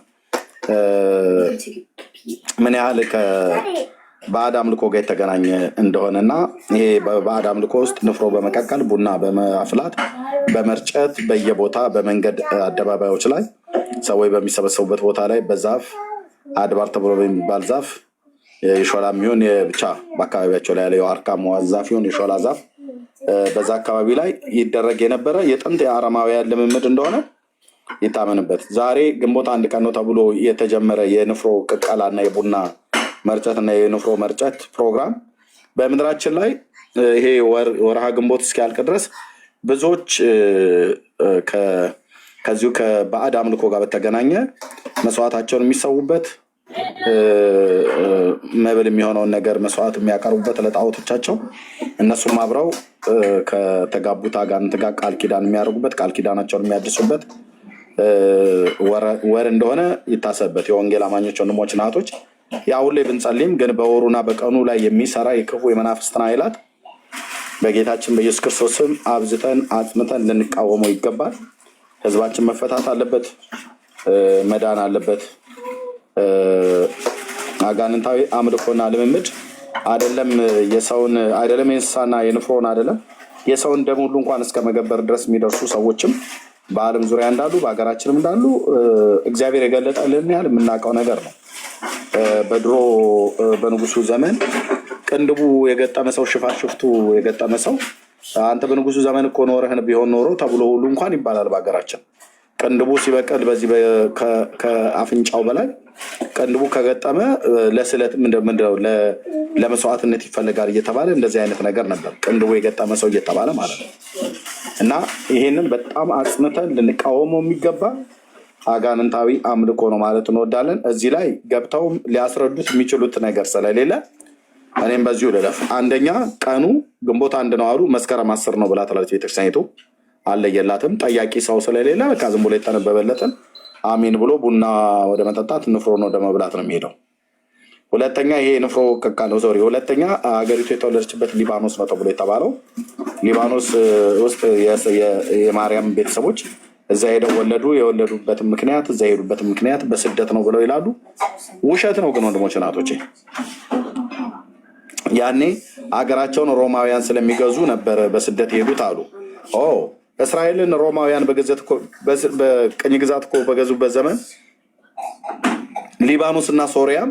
ምን ያህል ከባዕድ አምልኮ ጋር የተገናኘ እንደሆነና ይሄ በባዕድ አምልኮ ውስጥ ንፍሮ በመቀቀል ቡና በማፍላት በመርጨት በየቦታ በመንገድ አደባባዮች ላይ ሰዎች በሚሰበሰቡበት ቦታ ላይ በዛፍ አድባር ተብሎ በሚባል ዛፍ የሾላ የሚሆን ብቻ በአካባቢያቸው ላይ ያለ የዋርካ መዋዝ ዛፍ ይሁን የሾላ ዛፍ በዛ አካባቢ ላይ ይደረግ የነበረ የጥንት የአረማውያን ልምምድ እንደሆነ ይታመንበት። ዛሬ ግንቦት 1 ቀን ነው ተብሎ የተጀመረ የንፍሮ ቅቀላና የቡና መርጨትና የንፍሮ መርጨት ፕሮግራም በምድራችን ላይ ይሄ ወርሃ ግንቦት እስኪያልቅ ድረስ ብዙዎች ከዚሁ ከባዕድ አምልኮ ጋር በተገናኘ መስዋዕታቸውን የሚሰዉበት መብል የሚሆነውን ነገር መስዋዕት የሚያቀርቡበት ለጣዖቶቻቸው እነሱም አብረው ከተጋቡት አጋንንት ጋር ቃል ኪዳን የሚያደርጉበት ቃል ኪዳናቸውን የሚያድሱበት ወር እንደሆነ ይታሰብበት። የወንጌል አማኞች ወንድሞች ናቶች ያ ሁሌ ብንጸልይም ግን በወሩና በቀኑ ላይ የሚሰራ የክፉ የመናፍስትን ኃይላት በጌታችን በኢየሱስ ክርስቶስ ስም አብዝተን አጽንተን ልንቃወመው ይገባል። ህዝባችን መፈታት አለበት፣ መዳን አለበት። አጋንንታዊ አምልኮና ልምምድ አይደለም የሰውን አይደለም የእንስሳና የንፍሮን አይደለም የሰውን ደም ሁሉ እንኳን እስከ መገበር ድረስ የሚደርሱ ሰዎችም በዓለም ዙሪያ እንዳሉ በሀገራችንም እንዳሉ እግዚአብሔር የገለጠልን ያህል የምናውቀው ነገር ነው። በድሮ በንጉሱ ዘመን ቅንድቡ የገጠመ ሰው ሽፋሽፍቱ የገጠመ ሰው አንተ በንጉሱ ዘመን እኮ ኖረህን ቢሆን ኖሮ ተብሎ ሁሉ እንኳን ይባላል በሀገራችን። ቅንድቡ ሲበቀል በዚህ ከአፍንጫው በላይ ቅንድቡ ከገጠመ ለስለት ምንድነው ለመስዋዕትነት ይፈልጋል እየተባለ እንደዚህ አይነት ነገር ነበር ቅንድቡ የገጠመ ሰው እየተባለ ማለት ነው። እና ይሄንን በጣም አጽንተን ልንቃወመው የሚገባ አጋንንታዊ አምልኮ ነው ማለት እንወዳለን። እዚህ ላይ ገብተው ሊያስረዱት የሚችሉት ነገር ስለሌለ እኔም በዚሁ ልለፍ። አንደኛ ቀኑ ግንቦት 1 ነው አሉ፣ መስከረም 10 ነው ብላ ትላለች ቤተክርስቲያኒቱ። አለየላትም። ጠያቂ ሰው ስለሌለ በቃ ዝም ብሎ የተነበበለትን አሚን ብሎ ቡና ወደ መጠጣት ንፍሮን ወደ መብላት ነው የሚሄደው። ሁለተኛ ይሄ ንፍሮ ቅቃ ነው ሶሪ። ሁለተኛ ሀገሪቱ የተወለደችበት ሊባኖስ ነው ተብሎ የተባለው ሊባኖስ ውስጥ የማርያም ቤተሰቦች እዛ ሄደው ወለዱ። የወለዱበት ምክንያት እዛ የሄዱበት ምክንያት በስደት ነው ብለው ይላሉ። ውሸት ነው ግን ወንድሞች ናቶቼ። ያኔ ሀገራቸውን ሮማውያን ስለሚገዙ ነበር በስደት የሄዱት አሉ። እስራኤልን ሮማውያን በቅኝ ግዛት እኮ በገዙበት ዘመን ሊባኖስ እና ሶሪያም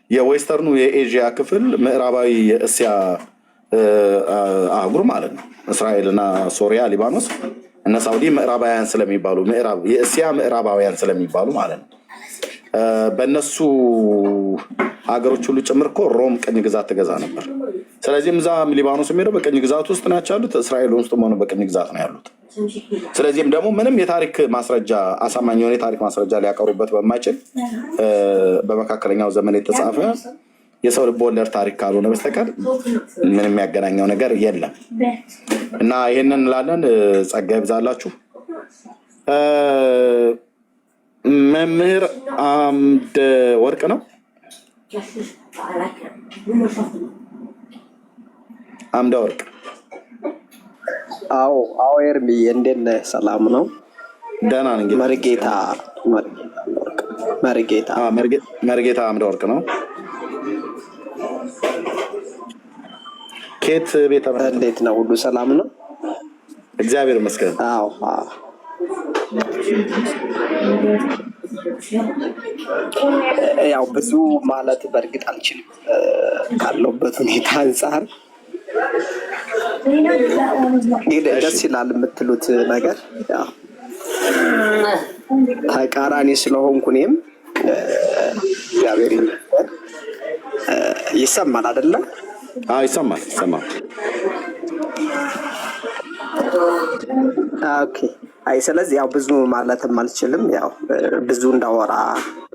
የዌስተርኑ የኤዥያ ክፍል ምዕራባዊ የእስያ አህጉር ማለት ነው። እስራኤልና ሶሪያ፣ ሊባኖስ እነ ሳውዲ ምዕራባውያን ስለሚባሉ የእስያ ምዕራባውያን ስለሚባሉ ማለት ነው። በእነሱ ሀገሮች ሁሉ ጭምር እኮ ሮም ቅኝ ግዛት ትገዛ ነበር። ስለዚህም እዛ ሊባኖስ የሚሄደው በቅኝ ግዛት ውስጥ ናቸው ያሉት፣ እስራኤል ውስጥ ሆነ በቅኝ ግዛት ነው ያሉት። ስለዚህም ደግሞ ምንም የታሪክ ማስረጃ አሳማኝ የሆነ የታሪክ ማስረጃ ሊያቀርቡበት በማይችል በመካከለኛው ዘመን የተጻፈ የሰው ልብ ወለድ ታሪክ ካልሆነ በስተቀር ምንም የሚያገናኘው ነገር የለም እና ይህንን እንላለን። ጸጋ ይብዛላችሁ። መምህር አምደ ወርቅ ነው አምደ ወርቅ። አዎ ኤርሚ እንዴት ነህ? ሰላም ነው? ደህና ነኝ። መርጌታ አምደ ወርቅ ነው። ኬት ቤተ እንዴት ነው? ሁሉ ሰላም ነው? እግዚአብሔር ይመስገን። ያው ብዙ ማለት በእርግጥ አልችልም ካለውበት ሁኔታ አንጻር። ደስ ይላል የምትሉት ነገር ተቃራኒ ስለሆንኩ እኔም እግዚአብሔር ይሰማል አይደለም? ይሰማል። ኦኬ። ስለዚህ ያው ብዙ ማለትም አልችልም። ያው ብዙ እንዳወራ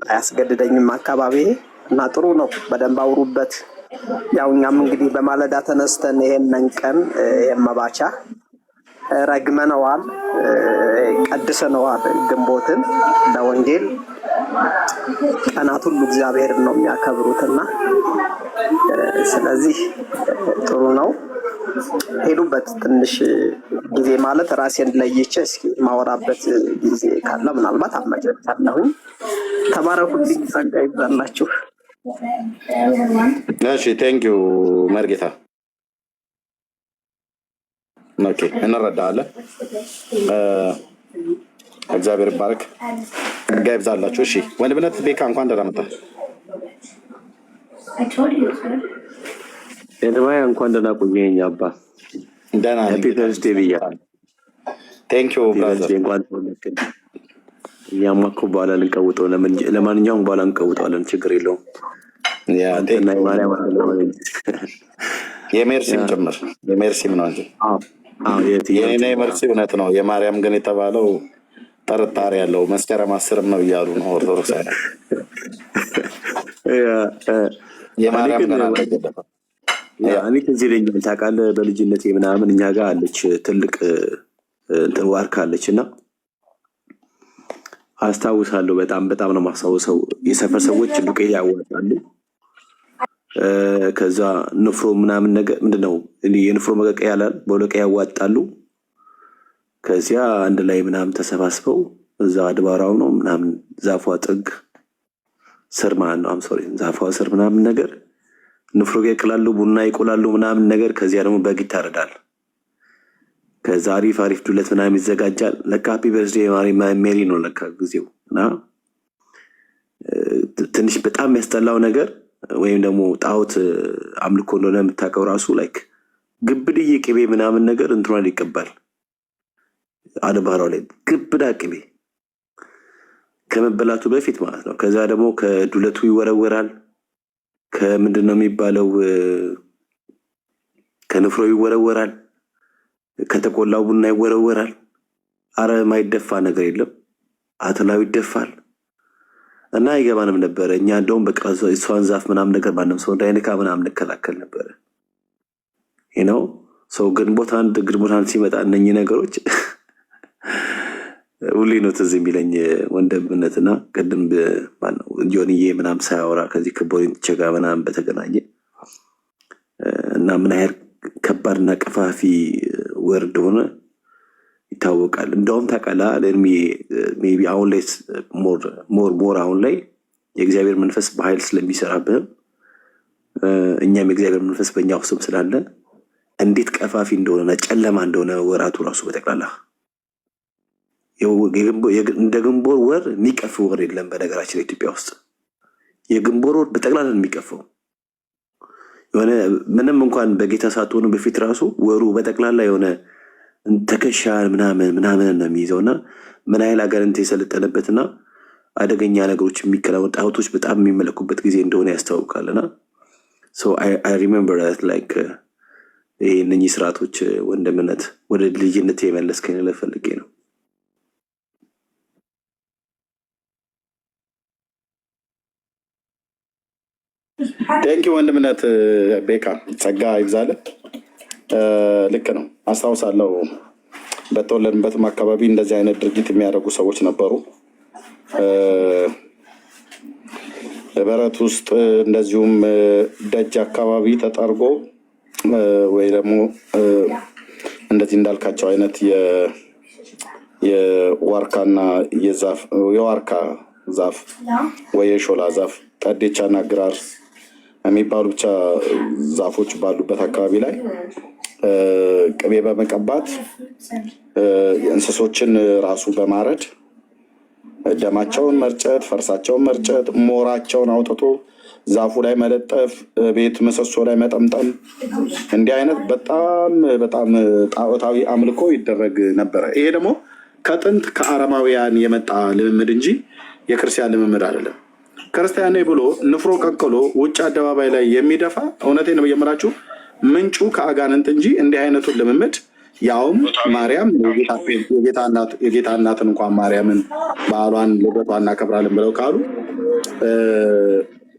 አያስገድደኝም አካባቢ እና ጥሩ ነው። በደንብ አውሩበት። ያው እኛም እንግዲህ በማለዳ ተነስተን ይሄንን ቀን የመባቻ ረግመነዋል፣ ቀድሰነዋል። ግንቦትን ለወንጌል ቀናት ሁሉ እግዚአብሔርን ነው የሚያከብሩትና ስለዚህ ጥሩ ነው። ሄዱበት ትንሽ ጊዜ ማለት ራሴን ለይቼ እስኪ ማወራበት ጊዜ ካለ ምናልባት አመቻቻለሁኝ። ተባረኩልኝ። ጸጋ ይብዛላችሁ። እሺ ቴንኪዩ መርጌታ። ኦኬ እንረዳለን። እግዚአብሔር ይባረክ። ጸጋ ይብዛላችሁ። እሺ ወንድምነት ቤካ እንኳን ደህና መጣህ። ኤርማያ እንኳን ደህና ቆየኸኝ አባ። ደህና ሃፒ በርዝዴይ ብያለሁ። ቴንኪዩ ብራዘር። እንኳን ተወለድክ። እኛማ እኮ በኋላ ልንቀውጠው፣ ለማንኛውም በኋላ እንቀውጠዋለን፣ ችግር የለውም። አንተና የማርያም የሜርሲም ጭምር የሜርሲም ነው እንጂ የኔ የሜርሲ እውነት ነው። የማርያም ግን የተባለው ጥርጣሬ ያለው መስከረም 10 ነው እያሉ ነው ኦርቶዶክስ አይነት የማርያም ግን አልተገደፈም። እኔ ከዚህ ለኛ ታውቃለህ፣ በልጅነቴ ምናምን እኛ ጋር አለች ትልቅ እንትን ዋርካ አለች እና አስታውሳለሁ። በጣም ነው ማስታውሰው። የሰፈር ሰዎች ዱቄት ያዋጣሉ። ከዛ ንፍሮ ምናምን ነገር ምንድነው የንፍሮ መቀቀያ ያላል በወለቀያ ያዋጣሉ። ከዚያ አንድ ላይ ምናምን ተሰባስበው እዛ አድባራው ነው ምናምን ዛፏ ጥግ ስር ማለት ነው ሶሪ ዛፏ ስር ምናምን ነገር ንፍሮ ይቅላሉ፣ ቡና ይቆላሉ ምናምን ነገር። ከዚያ ደግሞ በግ ይታረዳል። ከዛ አሪፍ ዱለት ምናምን ይዘጋጃል። ለካ ሃፒ በርዝዴይ ሜሪ ነው ለካ ጊዜው። እና ትንሽ በጣም ያስጠላው ነገር ወይም ደግሞ ጣዖት አምልኮ እንደሆነ የምታውቀው ራሱ ላይክ ግብድዬ ቅቤ ምናምን ነገር እንትኗን ይቀባል አድባራው ላይ ግብዳ ቅቤ ከመበላቱ በፊት ማለት ነው። ከዛ ደግሞ ከዱለቱ ይወረወራል። ከምንድን ነው የሚባለው ከንፍሮ ይወረወራል። ከተቆላው ቡና ይወረወራል። አረ ማይደፋ ነገር የለም። አተላው ይደፋል። እና አይገባንም ነበረ። እኛ እንደውም በቃ እሷን ዛፍ ምናምን ነገር ማንም ሰው እንዳይነካ ምናምን እንከላከል ነበረ። ነው ሰው ግንቦት አንድ ሲመጣ እነኚህ ነገሮች ሁሌ ነው ትዝ የሚለኝ ወንድምነትና ቅድም ጆንዬ ምናምን ሳያወራ ከዚህ ከቦሪንቲቼ ጋር ምናምን በተገናኘ እና ምን ያህል ከባድና ቀፋፊ ወርድ ሆነ ይታወቃል። እንደውም ታውቃለህ ሜቢ አሁን ላይ ሞር አሁን ላይ የእግዚአብሔር መንፈስ በኃይል ስለሚሰራብህም እኛም የእግዚአብሔር መንፈስ በእኛ ውስጥም ስላለ እንዴት ቀፋፊ እንደሆነና ጨለማ እንደሆነ ወራቱ ራሱ በጠቅላላ እንደ ግንቦት ወር የሚቀፍ ወር የለም። በነገራችን ኢትዮጵያ ውስጥ የግንቦት ወር በጠቅላላ የሚቀፈው የሆነ ምንም እንኳን በጌታ ሳትሆኑ በፊት ራሱ ወሩ በጠቅላላ የሆነ ተከሻን ምናምን ነው የሚይዘውና ምን ያህል አጋንንት የሰለጠነበትና አደገኛ ነገሮች የሚከናወኑ ጣዖቶች በጣም የሚመለኩበት ጊዜ እንደሆነ ያስታውቃልና ሶ አይ ሪሜምበር ዳት ላይክ እነኚህ ስርዓቶች ወንድምነት ወደ ልጅነት የመለስከኝ ለፈልጌ ነው። ቴንኪ ወንድምነት ቤካ ጸጋ ይብዛልህ። ልክ ነው። አስታውሳለሁ በተወለድንበትም አካባቢ እንደዚህ አይነት ድርጊት የሚያደርጉ ሰዎች ነበሩ። በረት ውስጥ እንደዚሁም ደጅ አካባቢ ተጠርጎ ወይ ደግሞ እንደዚህ እንዳልካቸው አይነት የዋርካና የዋርካ ዛፍ ወይ የሾላ ዛፍ ጠዴቻና ግራር የሚባሉ ብቻ ዛፎች ባሉበት አካባቢ ላይ ቅቤ በመቀባት እንስሶችን ራሱ በማረድ ደማቸውን መርጨት፣ ፈርሳቸውን መርጨት፣ ሞራቸውን አውጥቶ ዛፉ ላይ መለጠፍ፣ ቤት ምሰሶ ላይ መጠምጠም፣ እንዲህ አይነት በጣም ጣዖታዊ አምልኮ ይደረግ ነበረ። ይሄ ደግሞ ከጥንት ከአረማውያን የመጣ ልምምድ እንጂ የክርስቲያን ልምምድ አይደለም። ክርስቲያን ነኝ ብሎ ንፍሮ ቀቅሎ ውጭ አደባባይ ላይ የሚደፋ እውነቴን ነው የምላችሁ ምንጩ ከአጋንንት እንጂ እንዲህ አይነቱን ልምምድ ያውም ማርያም የጌታ እናትን እንኳን ማርያምን በዓሏን ልደቷን እናከብራለን ብለው ካሉ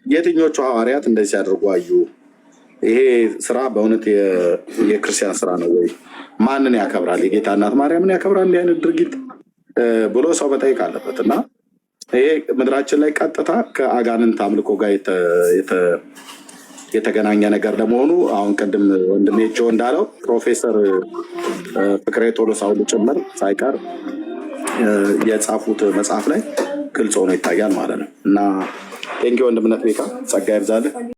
የትኞቹ ሐዋርያት እንደዚህ ሲያደርጉ አዩ? ይሄ ስራ በእውነት የክርስቲያን ስራ ነው ወይ? ማንን ያከብራል? የጌታ እናት ማርያምን ያከብራል? እንዲህ አይነት ድርጊት ብሎ ሰው መጠየቅ አለበት። እና ይሄ ምድራችን ላይ ቀጥታ ከአጋንንት አምልኮ ጋር የተገናኘ ነገር ለመሆኑ አሁን ቅድም ወንድሜ ጆ እንዳለው ፕሮፌሰር ፍቅሬ ቶሎሳ ሁሉ ጭምር ሳይቀር የጻፉት መጽሐፍ ላይ ግልጽ ሆኖ ይታያል ማለት ነው። እና ቴንኪ ወንድምነት ቤካ ጸጋ ይብዛልህ።